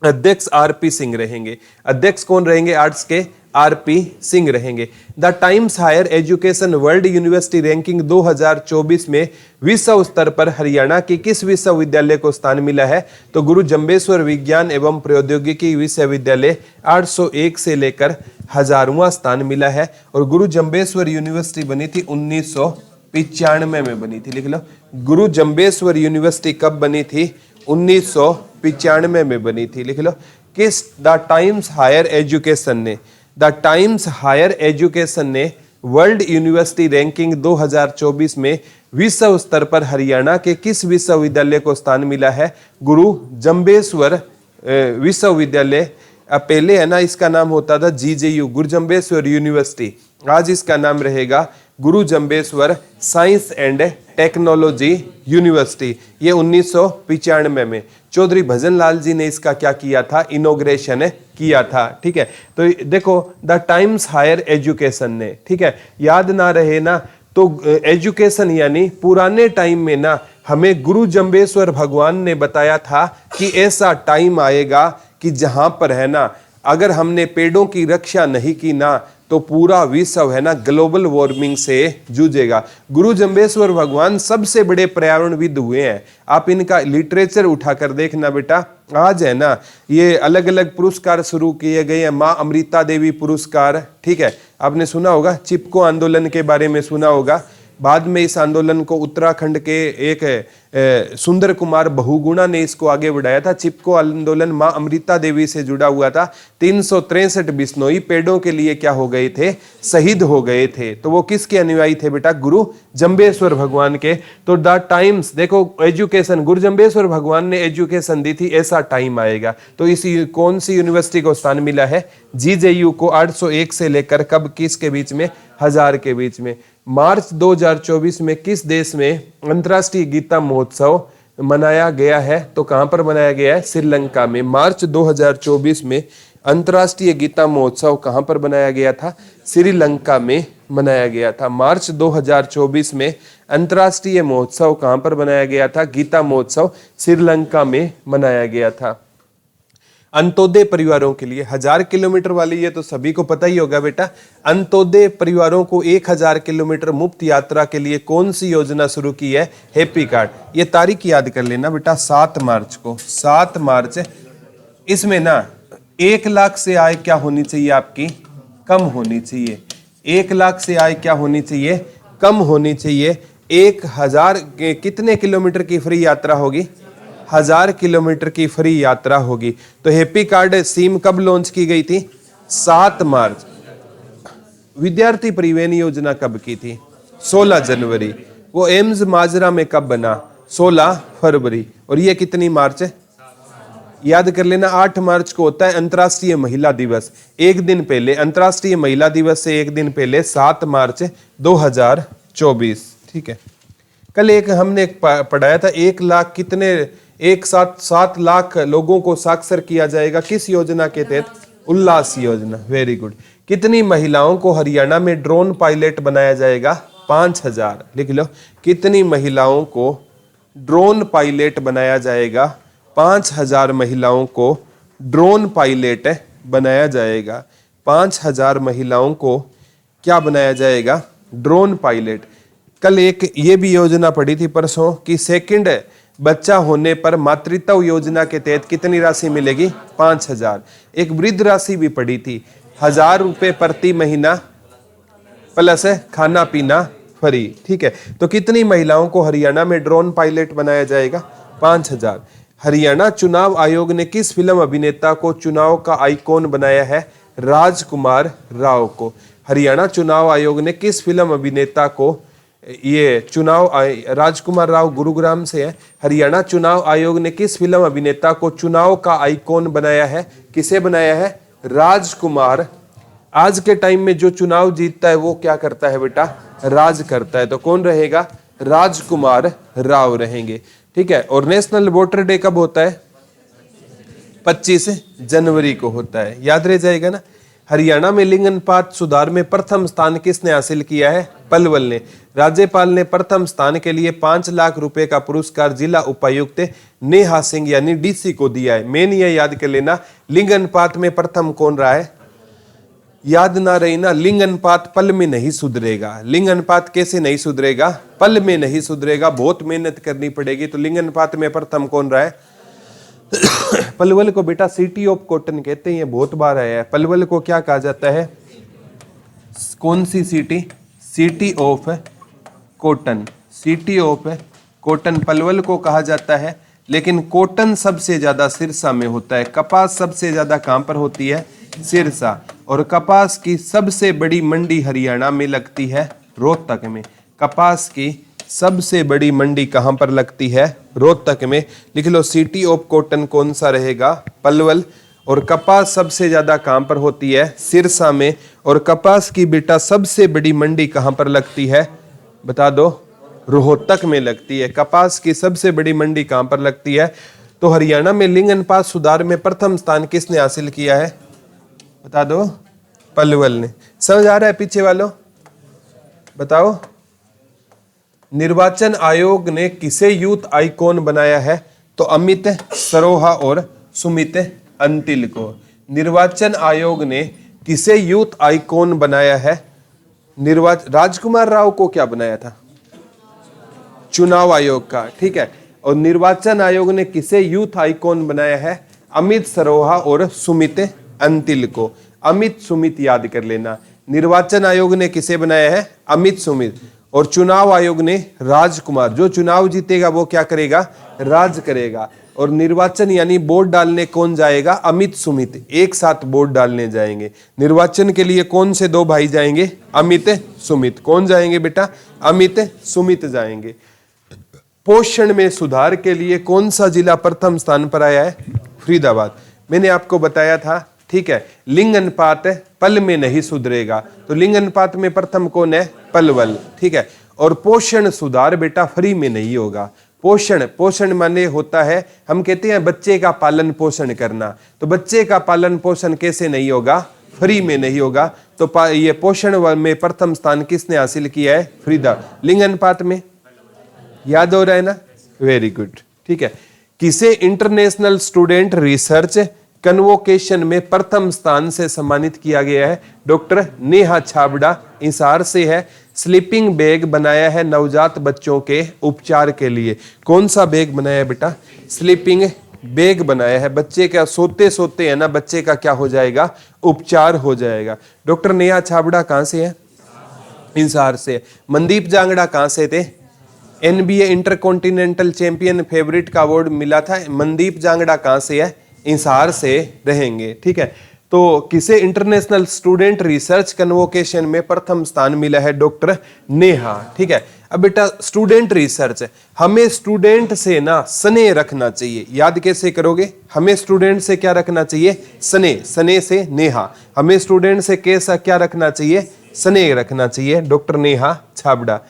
अध्यक्ष आरपी सिंह रहेंगे। अध्यक्ष कौन रहेंगे आर्ट्स के, आरपी सिंह रहेंगे। The Times Higher Education World University ranking 2024 में विश्व स्तर पर हरियाणा के किस विश्वविद्यालय को स्थान मिला है, तो गुरु जम्बेश्वर विज्ञान एवं प्रौद्योगिकी विश्वविद्यालय 801 से लेकर 1000वां स्थान मिला है। और गुरु जम्बेश्वर यूनिवर्सिटी बनी थी 1995 में बनी थी, लिख लो। गुरु जम्बेश्वर यूनिवर्सिटी कब बनी थी, 1995 में बनी थी, लिख लो। किस द टाइम्स हायर एजुकेशन ने, द टाइम्स हायर एजुकेशन ने वर्ल्ड यूनिवर्सिटी रैंकिंग 2024 में विश्व स्तर पर हरियाणा के किस विश्वविद्यालय को स्थान मिला है, गुरु जम्बेश्वर विश्वविद्यालय। पहले है ना इसका नाम होता था जीजेयू, गुरु जम्बेश्वर यूनिवर्सिटी, आज इसका नाम रहेगा गुरु Jambheshwar science and technology university. ये 1995 में चौधरी भजन लाल जी ने इसका क्या किया था, इनॉग्रेशन किया था, ठीक है। तो देखो द टाइम्स हायर एजुकेशन ने, ठीक है, याद ना रहे ना तो एजुकेशन यानी पुराने टाइम में ना हमें गुरु जम्बेश्वर भगवान ने बताया था कि ऐसा टाइम आएगा कि जहां पर है ना, अगर हमने पेड़ों की रक्षा नहीं की ना तो पूरा विश्व है ना ग्लोबल वार्मिंग से जूझेगा। गुरु जम्बेश्वर भगवान सबसे बड़े पर्यावरणविद हुए हैं। आप इनका लिटरेचर उठाकर देखना बेटा, आज है ना ये अलग अलग पुरस्कार शुरू किए गए हैं, माँ अमृता देवी पुरस्कार, ठीक है, आपने सुना होगा, चिपको आंदोलन के बारे में सुना होगा। बाद में इस आंदोलन को उत्तराखंड के एक सुंदर कुमार बहुगुणा ने इसको आगे बढ़ाया था। चिपको आंदोलन माँ अमृता देवी से जुड़ा हुआ था। 363 बिश्नोई पेड़ों के लिए क्या हो गए थे, शहीद हो गए थे। तो वो किसके अनुयायी थे बेटा, गुरु जम्बेश्वर भगवान के। तो द टाइम्स देखो एजुकेशन, गुरु जम्बेश्वर भगवान ने एजुकेशन दी थी, ऐसा टाइम आएगा। तो इसी कौन सी यूनिवर्सिटी को स्थान मिला है, जीजेयू को 801 से लेकर कब किसके बीच में, 1000 के बीच में। मार्च 2024 में किस देश में अंतर्राष्ट्रीय गीता महोत्सव मनाया गया है, तो कहां पर मनाया गया है, श्रीलंका में। मार्च 2024 में अंतर्राष्ट्रीय गीता महोत्सव कहां पर मनाया गया था, श्रीलंका में मनाया गया था। मार्च 2024 में अंतर्राष्ट्रीय महोत्सव कहां पर मनाया गया था, गीता महोत्सव श्रीलंका में मनाया गया था। अंत्योदय परिवारों के लिए 1000 किलोमीटर वाली, ये तो सभी को पता ही होगा बेटा। अंत्योदय परिवारों को 1000 किलोमीटर मुफ्त यात्रा के लिए कौन सी योजना शुरू की है, हैप्पी कार्ड। ये तारीख याद कर लेना बेटा, 7 मार्च को, 7 मार्च। इसमें ना 1 लाख से आय क्या होनी चाहिए आपकी, कम होनी चाहिए। 1 लाख से आय क्या होनी चाहिए, कम होनी चाहिए। 1000 कितने किलोमीटर की फ्री यात्रा होगी, 1000 किलोमीटर की फ्री यात्रा होगी। तो हैप्पी कार्ड स्कीम कब लॉन्च की गई थी, 7 मार्च। विद्यार्थी परिवहन योजना कब की थी, 16 जनवरी। वो एम्स माजरा में कब बना, 16 फरवरी। और ये कितनी मार्च है, याद कर लेना, 8 मार्च को होता है अंतर्राष्ट्रीय महिला दिवस। एक दिन पहले अंतर्राष्ट्रीय महिला दिवस से एक दिन पहले 7 मार्च 2024, ठीक है। कल एक हमने पढ़ाया था 1 लाख कितने, एक साथ 7 लाख लोगों को साक्षर किया जाएगा, किस योजना के तहत, उल्लास योजना। Very good. कितनी महिलाओं को हरियाणा में ड्रोन पायलट बनाया जाएगा, 5000, लिख लो। कितनी महिलाओं को ड्रोन पायलट बनाया जाएगा, 5000 महिलाओं को ड्रोन पायलट बनाया जाएगा। 5000 महिलाओं को क्या बनाया जाएगा, ड्रोन पायलट। कल एक ये भी योजना पड़ी थी परसों कि सेकंड बच्चा होने पर मातृत्व योजना के तहत कितनी राशि मिलेगी? 5,000। एक वृद्ध राशि भी पड़ी थी, 1,000 रुपए प्रति महीना प्लस खाना पीना फ्री। ठीक है, तो कितनी महिलाओं को हरियाणा में ड्रोन पायलट बनाया जाएगा? 5,000। हरियाणा चुनाव आयोग ने किस फिल्म अभिनेता को चुनाव का आइकॉन बनाया है? राजकुमार राव को। हरियाणा चुनाव आयोग ने किस फिल्म अभिनेता को ये चुनाव, राजकुमार राव गुरुग्राम से है। हरियाणा चुनाव आयोग ने किस फिल्म अभिनेता को चुनाव का आइकॉन बनाया है? किसे बनाया है? राजकुमार। आज के टाइम में जो चुनाव जीतता है वो क्या करता है बेटा? राज करता है। तो कौन रहेगा? राजकुमार राव रहेंगे। ठीक है, और नेशनल वोटर डे कब होता है? 25 जनवरी को होता है, याद रह जाएगा ना। हरियाणा में लिंग अनुपात सुधार में प्रथम स्थान किसने हासिल किया है? पलवल ने। राज्यपाल ने प्रथम स्थान के लिए 5 लाख रुपए का पुरस्कार जिला उपायुक्त नेहा सिंह यानी डीसी को दिया है। मेन ये याद कर लेना, लिंग अनुपात में प्रथम कौन रहा है? याद ना रही ना, लिंग अनुपात पल में नहीं सुधरेगा। लिंग अनुपात कैसे नहीं सुधरेगा? पल में नहीं सुधरेगा, बहुत मेहनत करनी पड़ेगी। तो लिंग अनुपात में प्रथम कौन रहा है? पलवल को बेटा सिटी ऑफ कॉटन कहते हैं, ये बहुत बार आया है। पलवल को क्या कहा जाता है? कौन सी city? City of cotton. City of cotton Palwal को कहा जाता है। लेकिन कॉटन सबसे ज्यादा सिरसा में होता है। कपास सबसे ज्यादा कहां पर होती है? सिरसा। और कपास की सबसे बड़ी मंडी हरियाणा में लगती है रोहतक में। कपास की सबसे बड़ी मंडी कहां पर लगती है? रोहतक में। लिख लो, सिटी ऑफ कॉटन कौन सा रहेगा? पलवल। और कपास सबसे ज्यादा कहां पर होती है? सिरसा में। और कपास की बेटा सबसे बड़ी मंडी कहां पर लगती है? बता दो। रोहतक में लगती है। कपास की सबसे बड़ी मंडी कहां पर लगती है? तो हरियाणा में लिंग अनुपात सुधार में प्रथम स्थान किसने हासिल किया है? बता दो। पलवल ने। समझ आ रहा है पीछे वालों? बताओ। निर्वाचन आयोग ने किसे यूथ आइकॉन बनाया है? तो अमित सरोहा और सुमित अंतिल को। निर्वाचन आयोग ने किसे यूथ आइकॉन बनाया है? राजकुमार राव को क्या बनाया था? चुनाव आयोग का। ठीक है, और निर्वाचन आयोग ने किसे यूथ आइकॉन बनाया है? अमित सरोहा और सुमित अंतिल को। अमित सुमित याद कर लेना। निर्वाचन आयोग ने किसे बनाया है? अमित सुमित। और चुनाव आयोग ने राजकुमार। जो चुनाव जीतेगा वो क्या करेगा? राज करेगा। और निर्वाचन यानी वोट डालने कौन जाएगा? अमित सुमित एक साथ वोट डालने जाएंगे। निर्वाचन के लिए कौन से दो भाई जाएंगे? अमित सुमित। कौन जाएंगे बेटा? अमित सुमित जाएंगे। पोषण में सुधार के लिए कौन सा जिला प्रथम स्थान पर आया है? फरीदाबाद। मैंने आपको बताया था। ठीक है, लिंग अनुपात पल में नहीं सुधरेगा, तो लिंग अनुपात में प्रथम कौन है? पलवल। ठीक है, और पोषण सुधार बेटा फ्री में नहीं होगा। पोषण माने होता है, हम कहते हैं बच्चे का पालन पोषण करना, तो बच्चे का पालन पोषण कैसे नहीं होगा? फ्री में नहीं होगा। तो ये पोषण में प्रथम स्थान किसने हासिल किया है? फरीदा। लिंग अनुपात में याद हो रहा है ना? Very good. ठीक है, किसे इंटरनेशनल स्टूडेंट रिसर्च कन्वोकेशन में प्रथम स्थान से सम्मानित किया गया है? डॉक्टर नेहा छाबड़ा, हिसार से है। स्लीपिंग बैग बनाया है नवजात बच्चों के उपचार के लिए। कौन सा बैग बनाया है बेटा? स्लीपिंग बैग बनाया है। बच्चे का सोते सोते है ना, बच्चे का क्या हो जाएगा? उपचार हो जाएगा। डॉक्टर नेहा छाबड़ा कहां से है? हिसार से। मनदीप जांगड़ा कहां से थे? NBA इंटरकॉन्टिनेंटल चैंपियन फेवरेट का अवार्ड मिला था। मनदीप जांगड़ा कहां से है? हिसार से रहेंगे। ठीक है, तो किसे इंटरनेशनल स्टूडेंट रिसर्च कन्वोकेशन में प्रथम स्थान मिला है? डॉक्टर नेहा। ठीक है, अब बेटा स्टूडेंट रिसर्च, हमें स्टूडेंट से ना स्नेह रखना चाहिए। याद कैसे करोगे? हमें स्टूडेंट से क्या रखना चाहिए? स्नेह। स्नेह से नेहा। हमें स्टूडेंट से कैसा क्या रखना चाहिए? स्नेह रखना चाहिए। डॉक्टर नेहा छाबड़ा।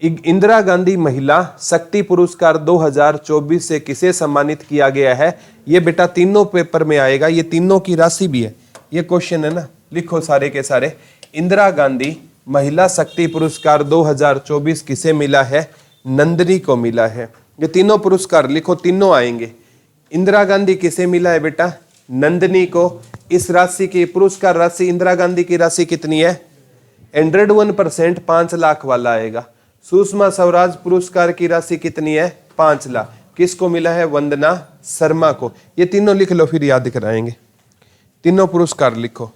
इंदिरा गांधी महिला शक्ति पुरस्कार 2024 से किसे सम्मानित किया गया है? ये बेटा तीनों पेपर में आएगा, ये तीनों की राशि भी है, ये क्वेश्चन है ना, लिखो सारे के सारे। इंदिरा गांधी महिला शक्ति पुरस्कार 2024 किसे मिला है? नंदिनी को मिला है। ये तीनों पुरस्कार लिखो, तीनों आएंगे। इंदिरा गांधी किसे मिला है बेटा? नंदिनी को। इस राशि की पुरस्कार राशि, इंदिरा गांधी की राशि कितनी है? 101% 5 लाख वाला आएगा। सुषमा स्वराज पुरस्कार की राशि कितनी है? 5 लाख। किसको मिला है? वंदना शर्मा को। ये तीनों लिख लो, फिर याद कराएंगे। तीनों पुरस्कार लिखो।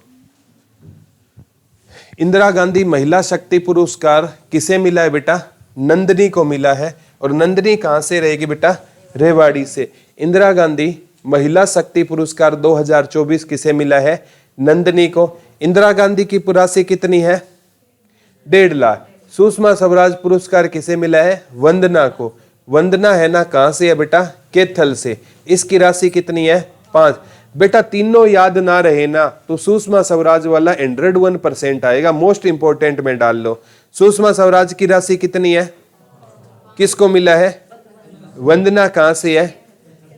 इंदिरा गांधी महिला शक्ति पुरस्कार किसे मिला है बेटा? नंदिनी को मिला है। और नंदिनी कहां से रहेगी बेटा? रेवाड़ी से। इंदिरा गांधी महिला शक्ति पुरस्कार 2024 किसे मिला है? नंदिनी को। इंदिरा गांधी की राशि कितनी है? 1.5 लाख। सुषमा स्वराज पुरस्कार किसे मिला है? वंदना को। वंदना है ना कहां से है बेटा? कैथल से। इसकी राशि कितनी है? 5। बेटा तीनों याद ना रहे ना तो सुषमा स्वराज वाला 101% आएगा। मोस्ट इंपोर्टेंट में डाल लो। सुषमा स्वराज की राशि कितनी है? किसको मिला है? वंदना कहां से है?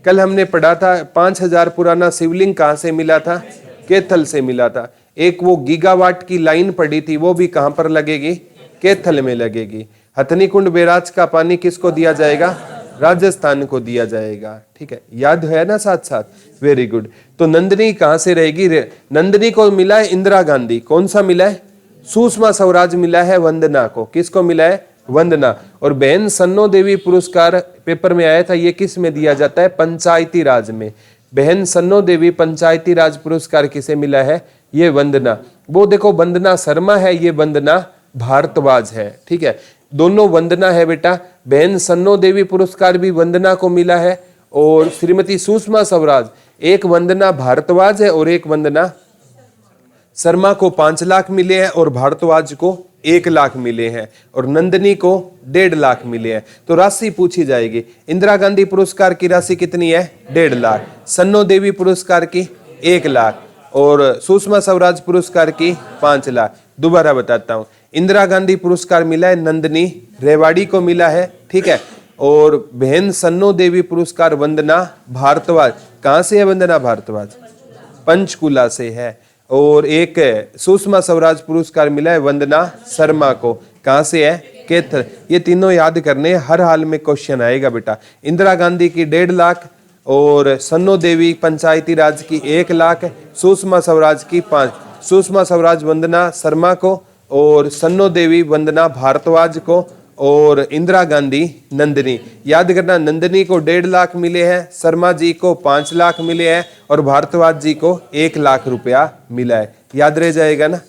कल हमने पढ़ा था 5000 पुराना शिवलिंग कहां से मिला था? कैथल से मिला था। एक वो गीगावाट की लाइन पड़ी थी, वो भी कहां पर लगेगी? कैथल में लगेगी। हथनी कुंड बैराज का पानी किसको दिया जाएगा? राजस्थान को दिया जाएगा। ठीक है, याद है ना साथ साथ? Very good. तो नंदिनी कहां से रहेगी? नंदिनी को मिला है इंदिरा गांधी। कौन सा मिला है? सुषमा स्वराज मिला है वंदना को। किसको मिला है? वंदना। और बहन सन्नो देवी पुरस्कार पेपर में आया था, ये किस में दिया जाता है? पंचायती राज में। बहन सन्नो देवी पंचायती राज पुरस्कार किसे मिला है? ये वंदना। वो देखो वंदना शर्मा है, ये वंदना भारद्वाज है। ठीक है, दोनों वंदना है बेटा। बहन सन्नो देवी पुरस्कार भी वंदना को मिला है। और श्रीमती सुषमा स्वराज, एक वंदना भारद्वाज है और एक वंदना शर्मा को 5 लाख मिले हैं और भारद्वाज को 1 लाख मिले हैं और नंदिनी को 1.5 लाख मिले हैं। तो राशि पूछी जाएगी। इंदिरा गांधी पुरस्कार की राशि कितनी है? 1.5 लाख। सन्नो देवी पुरस्कार की 1 लाख और सुषमा स्वराज पुरस्कार की 5 लाख। दोबारा बताता हूं, इंदिरा गांधी पुरस्कार मिला है नंदिनी रेवाड़ी को मिला है। ठीक है, और बहन सन्नो देवी पुरस्कार वंदना भारद्वाज। कहां से है वंदना भारद्वाज? पंचकुला से है। और एक सुषमा स्वराज पुरस्कार मिला है वंदना शर्मा को। कहां से है? कैथल। ये तीनों याद करने, हर हाल में क्वेश्चन आएगा बेटा। इंदिरा गांधी की 1.5 लाख और सन्नो देवी पंचायती राज की 1 लाख, सुषमा स्वराज की 5। सुषमा स्वराज वंदना शर्मा को और सन्नो देवी वंदना भारद्वाज को और इंदिरा गांधी नंदिनी। याद करना, नंदिनी को 1.5 लाख मिले हैं, शर्मा जी को 5 लाख मिले हैं और भारद्वाज जी को 1 लाख रुपया मिला है। याद रह जाएगा ना?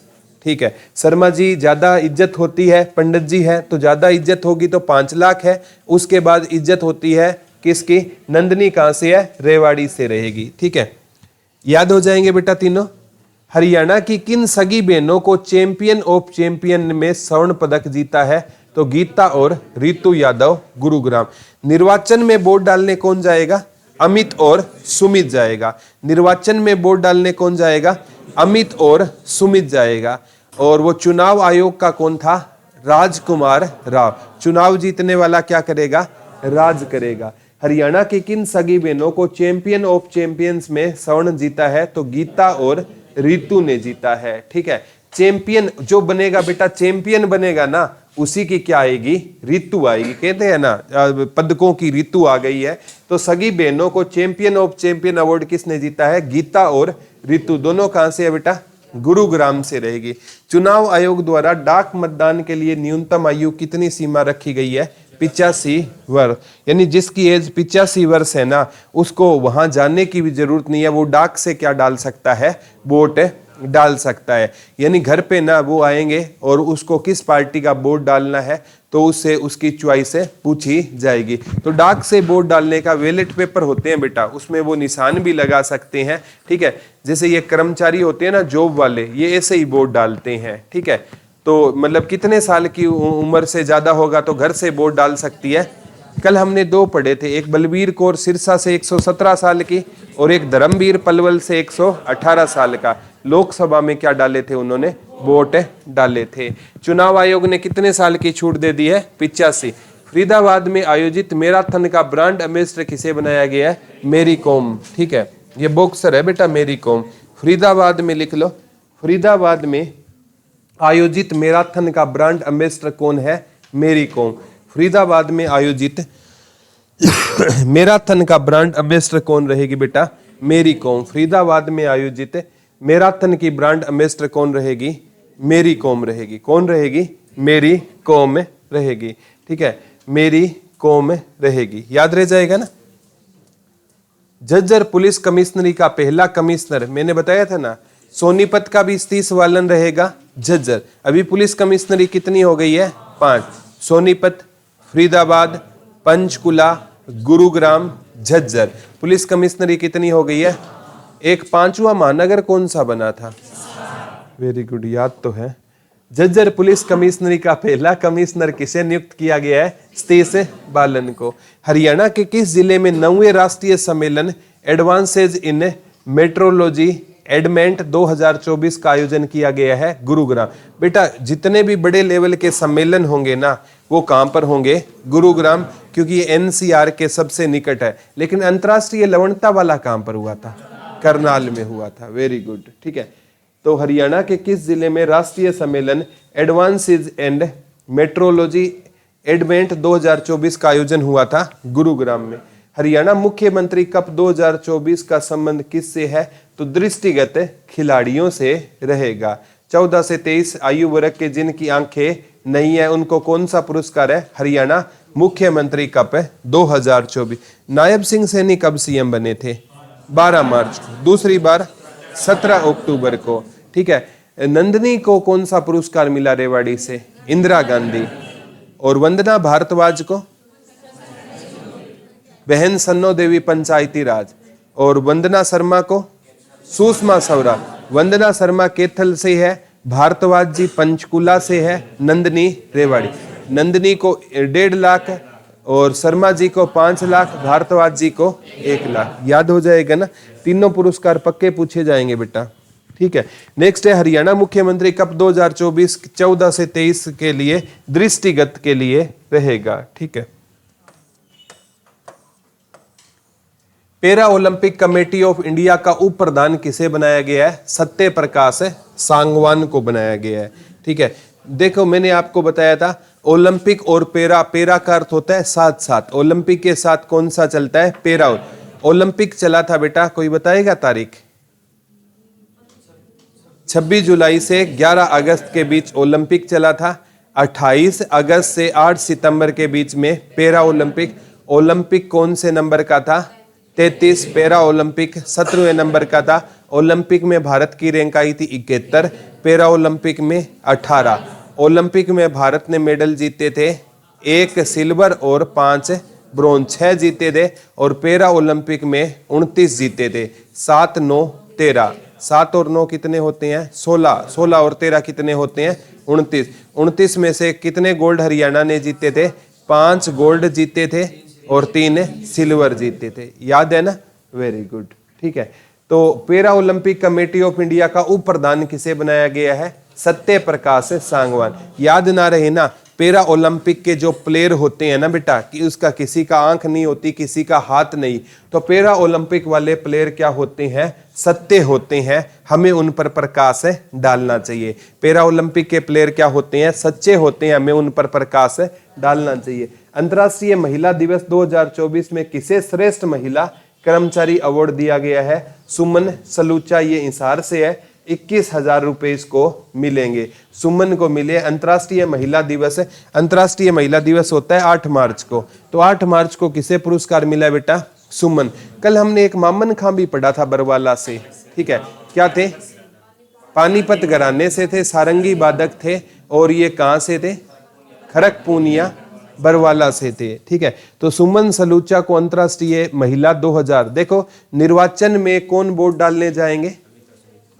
ठीक है, शर्मा जी ज्यादा इज्जत होती है, पंडित जी है तो ज्यादा इज्जत होगी तो 5 लाख है। उसके बाद इज्जत होती है किसकी? नंदिनी कहां से है? रेवाड़ी से रहेगी। ठीक है, याद हो जाएंगे बेटा तीनों। हरियाणा की किन सगी बहनों को चैंपियन ऑफ चैंपियन में स्वर्ण पदक जीता है? तो गीता और रितु यादव, गुरुग्राम। निर्वाचन में वोट डालने कौन जाएगा? अमित और सुमित जाएगा। निर्वाचन में वोट डालने कौन जाएगा? अमित और सुमित जाएगा। और वो चुनाव आयोग का कौन था? राजकुमार राव। चुनाव जीतने वाला क्या करेगा? राज करेगा। हरियाणा की किन सगी बहनों को चैंपियन ऑफ चैंपियंस में स्वर्ण जीता है? तो गीता और रितु ने जीता है। ठीक है, चैंपियन जो बनेगा बेटा, चैंपियन बनेगा ना, उसी की क्या आएगी? ऋतु आएगी। कहते हैं ना पदकों की ऋतु आ गई है। तो सगी बहनों को चैंपियन ऑफ चैंपियन अवार्ड किसने जीता है? गीता और ऋतु। दोनों कहां से है बेटा? गुरुग्राम से रहेगी। चुनाव आयोग द्वारा डाक मतदान के लिए न्यूनतम आयु कितनी सीमा रखी गई है? 85 वर्ष। यानी जिसकी एज 85 वर्ष है ना, उसको वहां जाने की भी जरूरत नहीं है। वो डाक से क्या डाल सकता है? वोट डाल सकता है। यानी घर पे ना वो आएंगे और उसको किस पार्टी का वोट डालना है तो उससे उसकी चॉइस पूछी जाएगी। तो डाक से वोट डालने का बैलेट पेपर होते हैं बेटा, उसमें वो निशान भी लगा सकते हैं। ठीक है, जैसे ये कर्मचारी होते हैं ना जॉब वाले, ये ऐसे ही वोट डालते हैं। ठीक है, तो मतलब कितने साल की उम्र से ज्यादा होगा तो घर से वोट डाल सकती है। कल हमने 2 पढ़े थे, एक बलबीर कौर सिरसा से 117 साल की और एक धर्मवीर पलवल से 118 साल का। लोकसभा में क्या डाले थे उन्होंने? वोट डाले थे। चुनाव आयोग ने कितने साल की छूट दे दी है? 85। फरीदाबाद में आयोजित मैराथन का ब्रांड एम्बेसडर किसे बनाया गया है? मेरी कॉम। ठीक है, ये बॉक्सर है बेटा मेरी कॉम। फरीदाबाद में लिख लो, फरीदाबाद में आयोजित मैराथन का ब्रांड एम्बेसडर कौन है? मेरी कॉम। फरीदाबाद में आयोजित मैराथन का ब्रांड एम्बेसडर कौन रहेगी बेटा? मेरी कॉम। फरीदाबाद में आयोजित मैराथन की ब्रांड एम्बेसडर कौन रहेगी? मेरी कॉम रहेगी। कौन रहेगी? मेरी कॉम रहेगी। ठीक है, मेरी कौम रहेगी, याद रह जाएगा ना। झज्जर पुलिस कमिश्नरी का पहला कमिश्नर मैंने बताया था ना, सोनीपत का भी 30 वालन रहेगा झज्जर। अभी पुलिस कमिश्नरी कितनी हो गई है? 5। सोनीपत, फरीदाबाद, पंचकुला, गुरुग्राम, झज्जर। पुलिस कमिश्नरी कितनी हो गई है? एक पांचवा महानगर कौन सा बना था? वेरी गुड, याद तो है। झज्जर पुलिस कमिश्नरी का पहला कमिश्नर किसे नियुक्त किया गया है? सतीश बालन को। हरियाणा के किस जिले में 9वें राष्ट्रीय सम्मेलन एडवांसेज इन मेट्रोलॉजी एडमेंट 2024 का आयोजन किया गया है? गुरुग्राम। बेटा जितने भी बड़े लेवल के सम्मेलन होंगे ना, वो कहां पर होंगे? गुरुग्राम, क्योंकि ये एनसीआर के सबसे निकट है। लेकिन अंतरराष्ट्रीय लवणता वाला कहां पर हुआ था? करनाल में हुआ था। वेरी गुड, ठीक है। तो हरियाणा के किस जिले में राष्ट्रीय सम्मेलन एडवांसेज एंड मेट्रोलॉजी एडमेंट 2024 का आयोजन हुआ था? गुरुग्राम में। हरियाणा मुख्यमंत्री कप 2024 का संबंध किससे है? तो दृष्टिगत खिलाड़ियों से रहेगा। 14 से 23 आयु वर्ग के जिनकी आंखें नहीं है उनको कौन सा पुरस्कार है? हरियाणा मुख्यमंत्री कप 2024। नायब सिंह सैनी कब सीएम बने थे? 12 मार्च को। दूसरी बार 17 अक्टूबर को। ठीक है। नंदनी को कौन सा पुरस्कार मिला रेवाड़ी से? इंदिरा गांधी। और वंदना भारद्वाज को? बहन सन्नो देवी पंचायती राज। और वंदना शर्मा को? सुषमा स्वराज। वंदना शर्मा कैथल से है, भारद्वाज जी पंचकुला से है, नंदनी रेवाड़ी। नंदनी को 1.5 लाख और शर्मा जी को 5 लाख, भारद्वाज जी को 1 लाख। याद हो जाएगा ना। तीनों पुरस्कार पक्के पूछे जाएंगे बेटा। ठीक है। नेक्स्ट है हरियाणा मुख्यमंत्री कप 2024 14 से 23 के लिए दृष्टिगत के लिए रहेगा। ठीक है। Para Olympic committee of India का उप प्रधान किसे बनाया गया है? सत्य प्रकाश सांगवान को बनाया गया है। ठीक है। देखो मैंने आपको बताया था ओलंपिक और पैरा, पैरा का अर्थ होता है साथ साथ। ओलंपिक के साथ कौन सा चलता है? पैरा। ओलंपिक चला था बेटा, कोई बताएगा तारीख? 26 जुलाई से 11 अगस्त के बीच ओलंपिक चला था। 28 अगस्त से 8 सितंबर के बीच में पैरा ओलंपिक। ओलंपिक कौन से नंबर का था? 33। पैरा ओलंपिक 17वें नंबर का था। ओलंपिक में भारत की रैंक आई थी 71, पैरा ओलंपिक में 18। ओलंपिक में भारत ने मेडल जीते थे 1 सिल्वर और 5 ब्रोंज, 6 जीते थे। और पैरा ओलंपिक में 29 जीते थे। 7, 9, 13। 7 और 9 कितने होते हैं? 16। 16 और 13 कितने होते हैं? 29। 29 में से कितने गोल्ड हरियाणा ने जीते थे? 5 गोल्ड जीते थे और 3 सिल्वर जीते थे। याद है ना? Very good. ठीक है। तो para Olympic committee of India का उप प्रधान किसे बनाया गया है? सत्य प्रकाश सांगवान। याद ना रहे ना, पैरा ओलंपिक के जो प्लेयर होते हैं ना बेटा, कि उसका किसी का आंख नहीं होती, किसी का हाथ नहीं, तो पैरा ओलंपिक वाले प्लेयर क्या होते हैं? सत्य होते हैं। हमें उन पर प्रकाश डालना चाहिए। पैरा ओलंपिक के प्लेयर क्या होते हैं? सच्चे होते हैं। हमें उन पर प्रकाश डालना चाहिए। अंतर्राष्ट्रीय महिला दिवस 2024 में किसे श्रेष्ठ महिला कर्मचारी अवार्ड दिया गया है? सुमन सलूचा। ये हिसार से है। 21,000 रुपए इसको मिलेंगे। सुमन को मिले। अंतर्राष्ट्रीय महिला दिवस है। अंतर्राष्ट्रीय महिला दिवस होता है 8 मार्च को। तो 8 मार्च को किसे पुरस्कार मिला बेटा? सुमन। कल हमने एक मामन खां भी पढ़ा था बरवाला से। ठीक है। क्या थे? पानीपत घराने से थे, सारंगी वादक थे। और ये कहां से थे? खड़गपुनिया बरवाला से थे। ठीक है। तो सुमन सलूचा को अंतर्राष्ट्रीय महिला 2000। देखो निर्वाचन में कौन वोट डालने जाएंगे?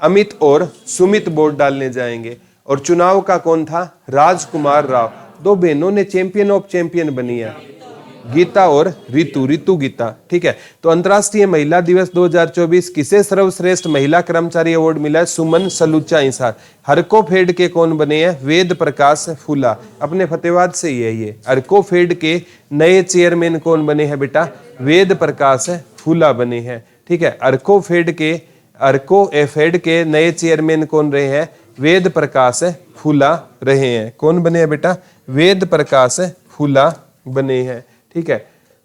अमित और सुमित वोट डालने जाएंगे। और चुनाव का कौन था? राजकुमार राव। 2 बहनों ने चैंपियन ऑफ चैंपियन बनी है, गीता और ऋतु गीता। ठीक है। तो अंतर्राष्ट्रीय महिला दिवस 2024 किसे सर्वश्रेष्ठ महिला कर्मचारी अवार्ड मिला है? सुमन सलूचा हिसार। हरकोफेड के कौन बने हैं? वेद प्रकाश फूला। अपने फतेहाबाद से ही है ये। हरकोफेड के नए चेयरमैन कौन बने हैं बेटा? वेद प्रकाश फूला बने हैं। ठीक है। हरकोफेड के नए चेयरमैन कौन रहे हैं? वेद प्रकाश फूला रहे हैं। कौन बने हैं बेटा? वेद प्रकाश फूला बने हैं। ठीक है।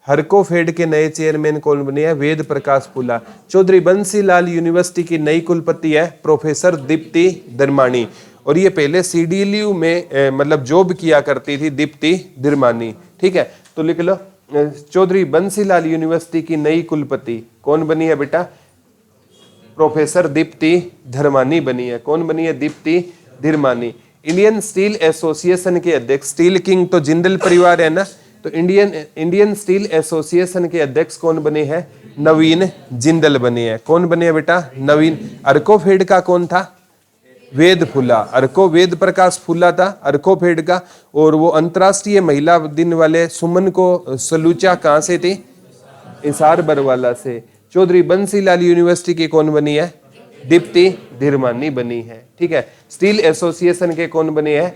हरकोफेड के नए चेयरमैन कौन बने हैं? वेद प्रकाश फूला। चौधरी बंसीलाल यूनिवर्सिटी की नई कुलपति है प्रोफेसर दीप्ति दरमानी। और ये पहले CDLU में मतलब जॉब किया करती थी दीप्ति धीरमानी। ठीक है, तो लिख लो चौधरी बंसीलाल यूनिवर्सिटी की नई कुलपति कौन बनी है बेटा? प्रोफेसर दीप्ति धीरमानी बनी है। कौन बनी है? दीप्ति धीरमानी। इंडियन स्टील एसोसिएशन के अध्यक्ष, स्टील किंग तो जिंदल परिवार है ना, तो इंडियन स्टील एसोसिएशन के अध्यक्ष कौन बने हैं? नवीन जिंदल बने हैं। कौन बने हैं बेटा? नवीन। अर्कोफेड का कौन था? वेद फुला। अर्को वेद प्रकाश फुला था अर्कोफेड का। और वो अंतरराष्ट्रीय महिला दिन वाले सुमन को सलूचा कहाँ से थी? हिसार बरवाला से। चौधरी बंसीलाल यूनिवर्सिटी की कौन बनी है? दीप्ति धीरमानी बनी है। ठीक है, स्टील एसोसिएशन के कौन बने हैं?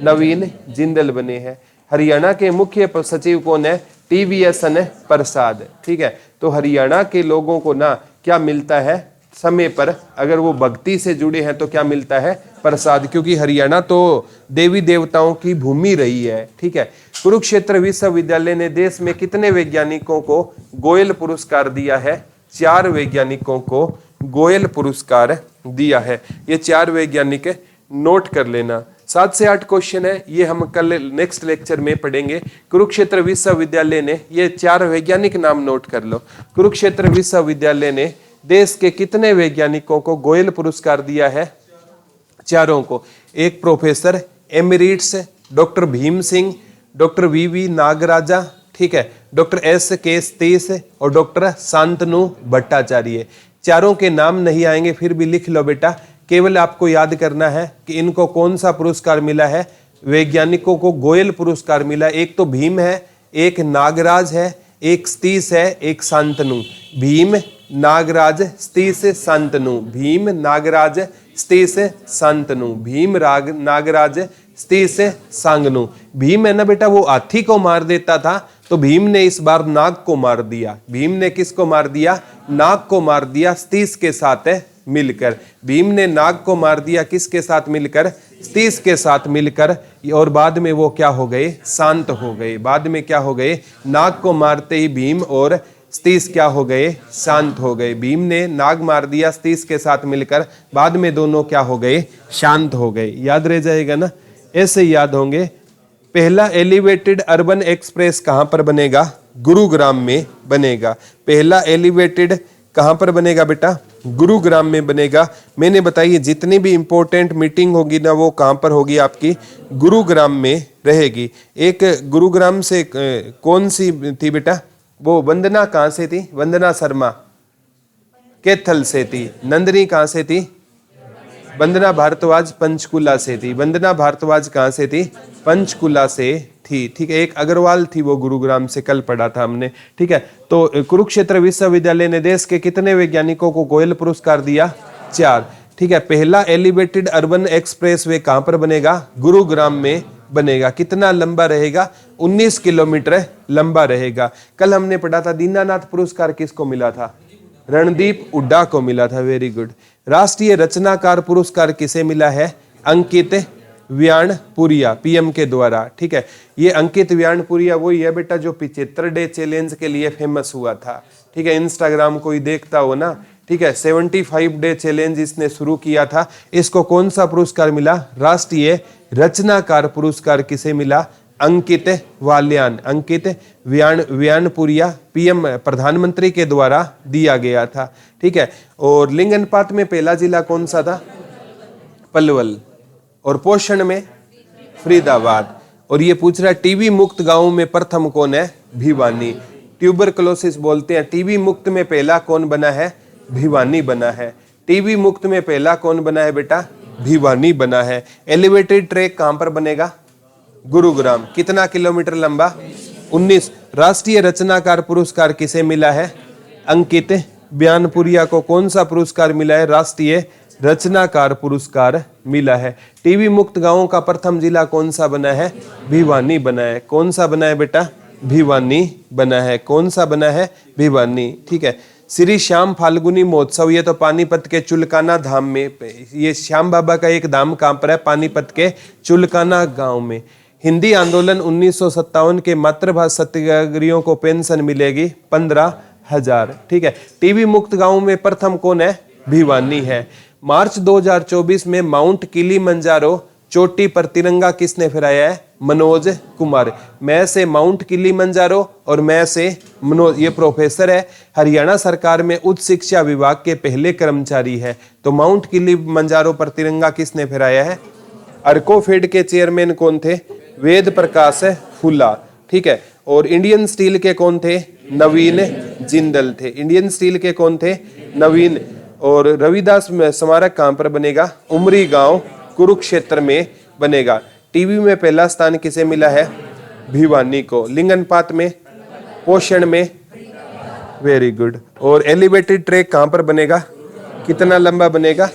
नवीन जिंदल बने हैं। हरियाणा के मुख्य सचिव कौन है? TVS प्रसाद। ठीक है, तो हरियाणा के लोगों को ना क्या मिलता है समय पर, अगर वो भक्ति से जुड़े हैं तो क्या मिलता है? प्रसाद, क्योंकि हरियाणा तो देवी देवताओं की भूमि रही है। ठीक है, कुरुक्षेत्र विश्वविद्यालय ने देश में कितने वैज्ञानिकों को गोयल पुरस्कार दिया है? 4 वैज्ञानिकों को गोयल पुरस्कार दिया है। ये 4 वैज्ञानिक नोट कर लेना। 7 से 8 क्वेश्चन है, ये हम कल नेक्स्ट लेक्चर में पढ़ेंगे। कुरुक्षेत्र विश्वविद्यालय ने ये 4 वैज्ञानिक नाम नोट कर लो। कुरुक्षेत्र विश्वविद्यालय ने देश के कितने वैज्ञानिकों को गोयल पुरस्कार दिया है? 4 को। एक professor emeritus doctor Bhim Singh, doctor VV Nagaraja, ठीक है, डॉक्टर SK सतीश और डॉक्टर शांतनु भट्टाचार्य। 4 के नाम नहीं आएंगे फिर भी लिख लो बेटा, केवल आपको याद करना है कि इनको कौन सा पुरस्कार मिला है? वैज्ञानिकों को गोयल पुरस्कार मिला। एक तो भीम है, एक नागराज है, एक सतीश है, एक शांतनु। भीम नागराज सतीश शांतनु, भीम नागराज सतीश शांतनु, भीम नागराज सतीश सांगनु। भीम है ना बेटा, वो हाथी को मार देता था, तो भीम ने इस बार नाग को मार दिया। भीम ने किसको मार दिया? नाग को मार दिया सतीश के साथ मिलकर। भीम ने नाग को मार दिया किसके साथ मिलकर? सतीश के साथ मिलकर। और बाद में वो क्या हो गए? शांत हो गए। बाद में क्या हो गए? नाग को मारते ही भीम और सतीश क्या हो गए? शांत हो गए। भीम ने नाग मार दिया सतीश के साथ मिलकर, बाद में दोनों क्या हो गए? शांत हो गए। याद रह जाएगा ना, ऐसे याद होंगे। पहला एलिवेटेड अर्बन एक्सप्रेस कहां पर बनेगा? गुरुग्राम में बनेगा। पहला एलिवेटेड कहां पर बनेगा बेटा? गुरुग्राम में बनेगा। मैंने बताइए जितनी भी इंपॉर्टेंट मीटिंग होगी ना वो कहां पर होगी? आपकी गुरुग्राम में रहेगी। एक गुरुग्राम से कौन सी थी बेटा? वो वंदना कहां से थी? वंदना शर्मा कैथल से थी। नंदिनी कहां से थी? वंदना भारद्वाज पंचकुला से थी। वंदना भारद्वाज कहां से थी? पंचकुला से थी। ठीक है, एक अग्रवाल थी वो गुरुग्राम से, कल पढ़ा था हमने। ठीक है, तो कुरुक्षेत्र विश्वविद्यालय ने देश के कितने वैज्ञानिकों को गोयल पुरस्कार दिया? 4। ठीक है, पहला एलिवेटेड अर्बन एक्सप्रेस वे कहां पर बनेगा? गुरुग्राम में बनेगा। कितना लंबा रहेगा? 19 किलोमीटर लंबा रहेगा। कल हमने पढ़ा था दीनानाथ पुरस्कार किसको मिला था? रणदीप हुड्डा को मिला था। Very good. राष्ट्रीय रचनाकार पुरस्कार किसे मिला है? अंकित व्यानपुरिया, PM के द्वारा। ठीक है, ये अंकित व्यानपुरिया वही है बेटा जो 75 डे चैलेंज के लिए फेमस हुआ था। ठीक है, इंस्टाग्राम कोई देखता हो ना। ठीक है, 75 डे चैलेंज इसने शुरू किया था। इसको कौन सा पुरस्कार मिला? राष्ट्रीय रचनाकार पुरस्कार किसे मिला? अंकित वाल्यान, अंकित व्यानपुरिया, PM प्रधानमंत्री के द्वारा दिया गया था। ठीक है, और लिंग अनुपात में पहला जिला कौन सा था? पलवल। और पोषण में फरीदाबाद। और ये पूछ रहा है टीबी मुक्त गांव में प्रथम कौन है? भिवानी। ट्यूबरकुलोसिस बोलते हैं। टीबी मुक्त में पहला कौन बना है? भिवानी बना है। टीबी मुक्त में पहला कौन बना है बेटा? भिवानी बना है। एलिवेटेड ट्रैक कहां पर बनेगा? गुरुग्राम। कितना किलोमीटर लंबा? 19। राष्ट्रीय रचनाकार पुरस्कार किसे मिला है? अंकित व्यानपुरिया को कौन सा पुरस्कार मिला है? राष्ट्रीय रचनाकार पुरस्कार मिला है। टीबी मुक्त गांवों का प्रथम जिला कौन सा बना है? भिवानी बना है। कौन सा बना है बेटा? भिवानी बना है। कौन सा बना है? भिवानी। ठीक है, श्री श्याम फाल्गुनी महोत्सव, ये तो पानीपत के चुलकाना धाम में, ये श्याम बाबा का एक धाम कहां पर है? पानीपत के चुलकाना गांव में। हिंदी आंदोलन 1957 के मातृभाषा सत्याग्रहियों को पेंशन मिलेगी 15,000। ठीक है, टीबी मुक्त गांव में प्रथम कौन है? भिवानी है। मार्च 2024 में माउंट किलीमंजारो चोटी पर तिरंगा किसने फहराया है? मनोज कुमार। मैं से माउंट किलीमंजारो और मैं से मनोज, ये प्रोफेसर है, हरियाणा सरकार में उच्च शिक्षा विभाग के पहले कर्मचारी है। तो माउंट किलीमंजारो पर तिरंगा किसने फहराया है? अर्कोफेड के चेयरमैन कौन थे? वेद प्रकाश फुल्ला, ठीक है। और इंडियन स्टील के कौन थे? नवीन जिंदल थे। इंडियन स्टील के कौन थे? नवीन। और रविदास स्मारक कहां पर बनेगा? उमरी गांव कुरुक्षेत्र में बनेगा। टीबी में पहला स्थान किसे मिला है? भिवानी को। लिंगनपात में, पोषण में, वेरी गुड। और एलिवेटेड ट्रैक कहां पर बनेगा? कितना लंबा बनेगा?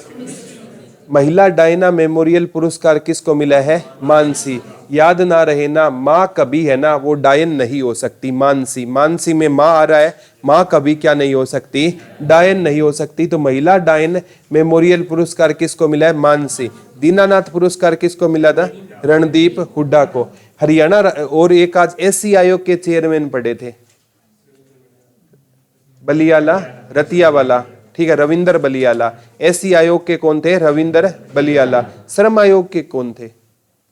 महिला डायना मेमोरियल पुरस्कार किसको मिला है? मानसी। याद ना रहे ना, माँ कभी है ना वो डायन नहीं हो सकती। मानसी, मानसी में माँ आ रहा है, माँ कभी क्या नहीं हो सकती? डायन नहीं हो सकती। तो महिला डायन मेमोरियल पुरस्कार किसको मिला है? मानसी। दीनानाथ पुरस्कार किसको मिला था? रणदीप हुड्डा को। हरियाणा और एक आज एससी आयोग के चेयरमैन पढ़े थे, बलियाला रतियावाला, ठीक है, रविंदर बलियाला। एससी आयोग के कौन थे? रविंदर बलियाला। श्रम आयोग के कौन थे?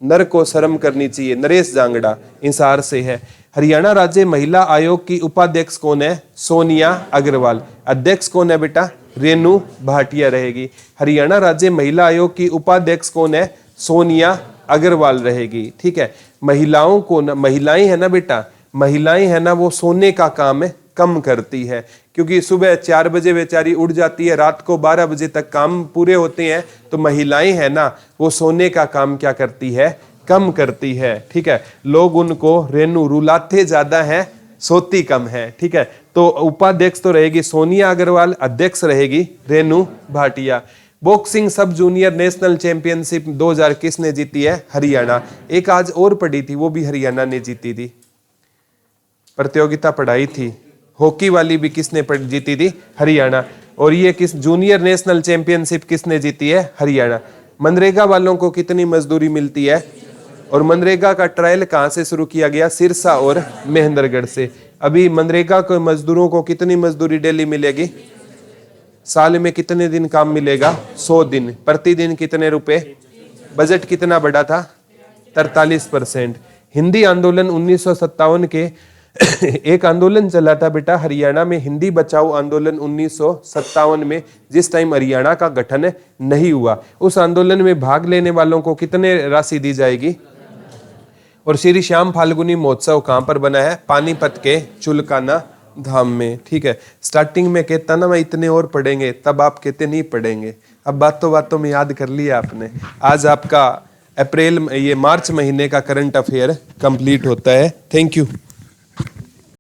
नर को शर्म करनी चाहिए, नरेश जांगड़ा, इंसार से है। हरियाणा राज्य महिला आयोग की उपाध्यक्ष कौन है? सोनिया अग्रवाल। अध्यक्ष कौन है बेटा? रेनू भाटिया रहेगी। हरियाणा राज्य महिला आयोग की उपाध्यक्ष कौन है? सोनिया अग्रवाल रहेगी, ठीक है। महिलाओं को, महिलाएं है ना बेटा, महिलाएं है ना वो सोने का काम है कम करती है, क्योंकि सुबह 4 बजे बेचारी उठ जाती है, रात को 12 बजे तक काम पूरे होते हैं। तो महिलाएं है ना वो सोने का काम क्या करती है? कम करती है, ठीक है। लोग उनको रेनू, रुलाते ज्यादा है सोती कम है, ठीक है। तो उपाध्यक्ष तो रहेगी सोनिया अग्रवाल, अध्यक्ष रहेगी रेनू भाटिया। बॉक्सिंग सब जूनियर नेशनल चैंपियनशिप 2000 किसने जीती है? हरियाणा। एक आज और पड़ी थी, वो भी हरियाणा ने जीती थी, प्रतियोगिता पढ़ाई थी। हॉकी वाली भी किसने जीती थी? हरियाणा। और ये किस जूनियर नेशनल चैंपियनशिप किसने जीती है? हरियाणा। मनरेगा वालों को कितनी मजदूरी मिलती है? और मनरेगा का ट्रायल कहां से शुरू किया गया? सिरसा और महेंद्रगढ़ से। अभी मनरेगा के मजदूरों को कितनी मजदूरी डेली मिलेगी? साल में कितने दिन काम मिलेगा? 100 दिन। प्रतिदिन कितने रुपए? बजट कितना बढ़ा था? 43%। हिंदी आंदोलन 1957 के एक आंदोलन चला था बेटा हरियाणा में, हिंदी बचाओ आंदोलन 1957 में, जिस टाइम हरियाणा का गठन नहीं हुआ। उस आंदोलन में भाग लेने वालों को कितने राशि दी जाएगी? और श्री श्याम फाल्गुनी महोत्सव कहां पर बना है? पानीपत के चुलकाना धाम में, ठीक है। स्टार्टिंग में कहता ना मैं इतने और पढ़ेंगे, तब आप कहते नहीं पढ़ेंगे। अब बातों बातों में याद कर लिया आपने। आज आपका मार्च महीने का करंट अफेयर कंप्लीट होता है। Thank you.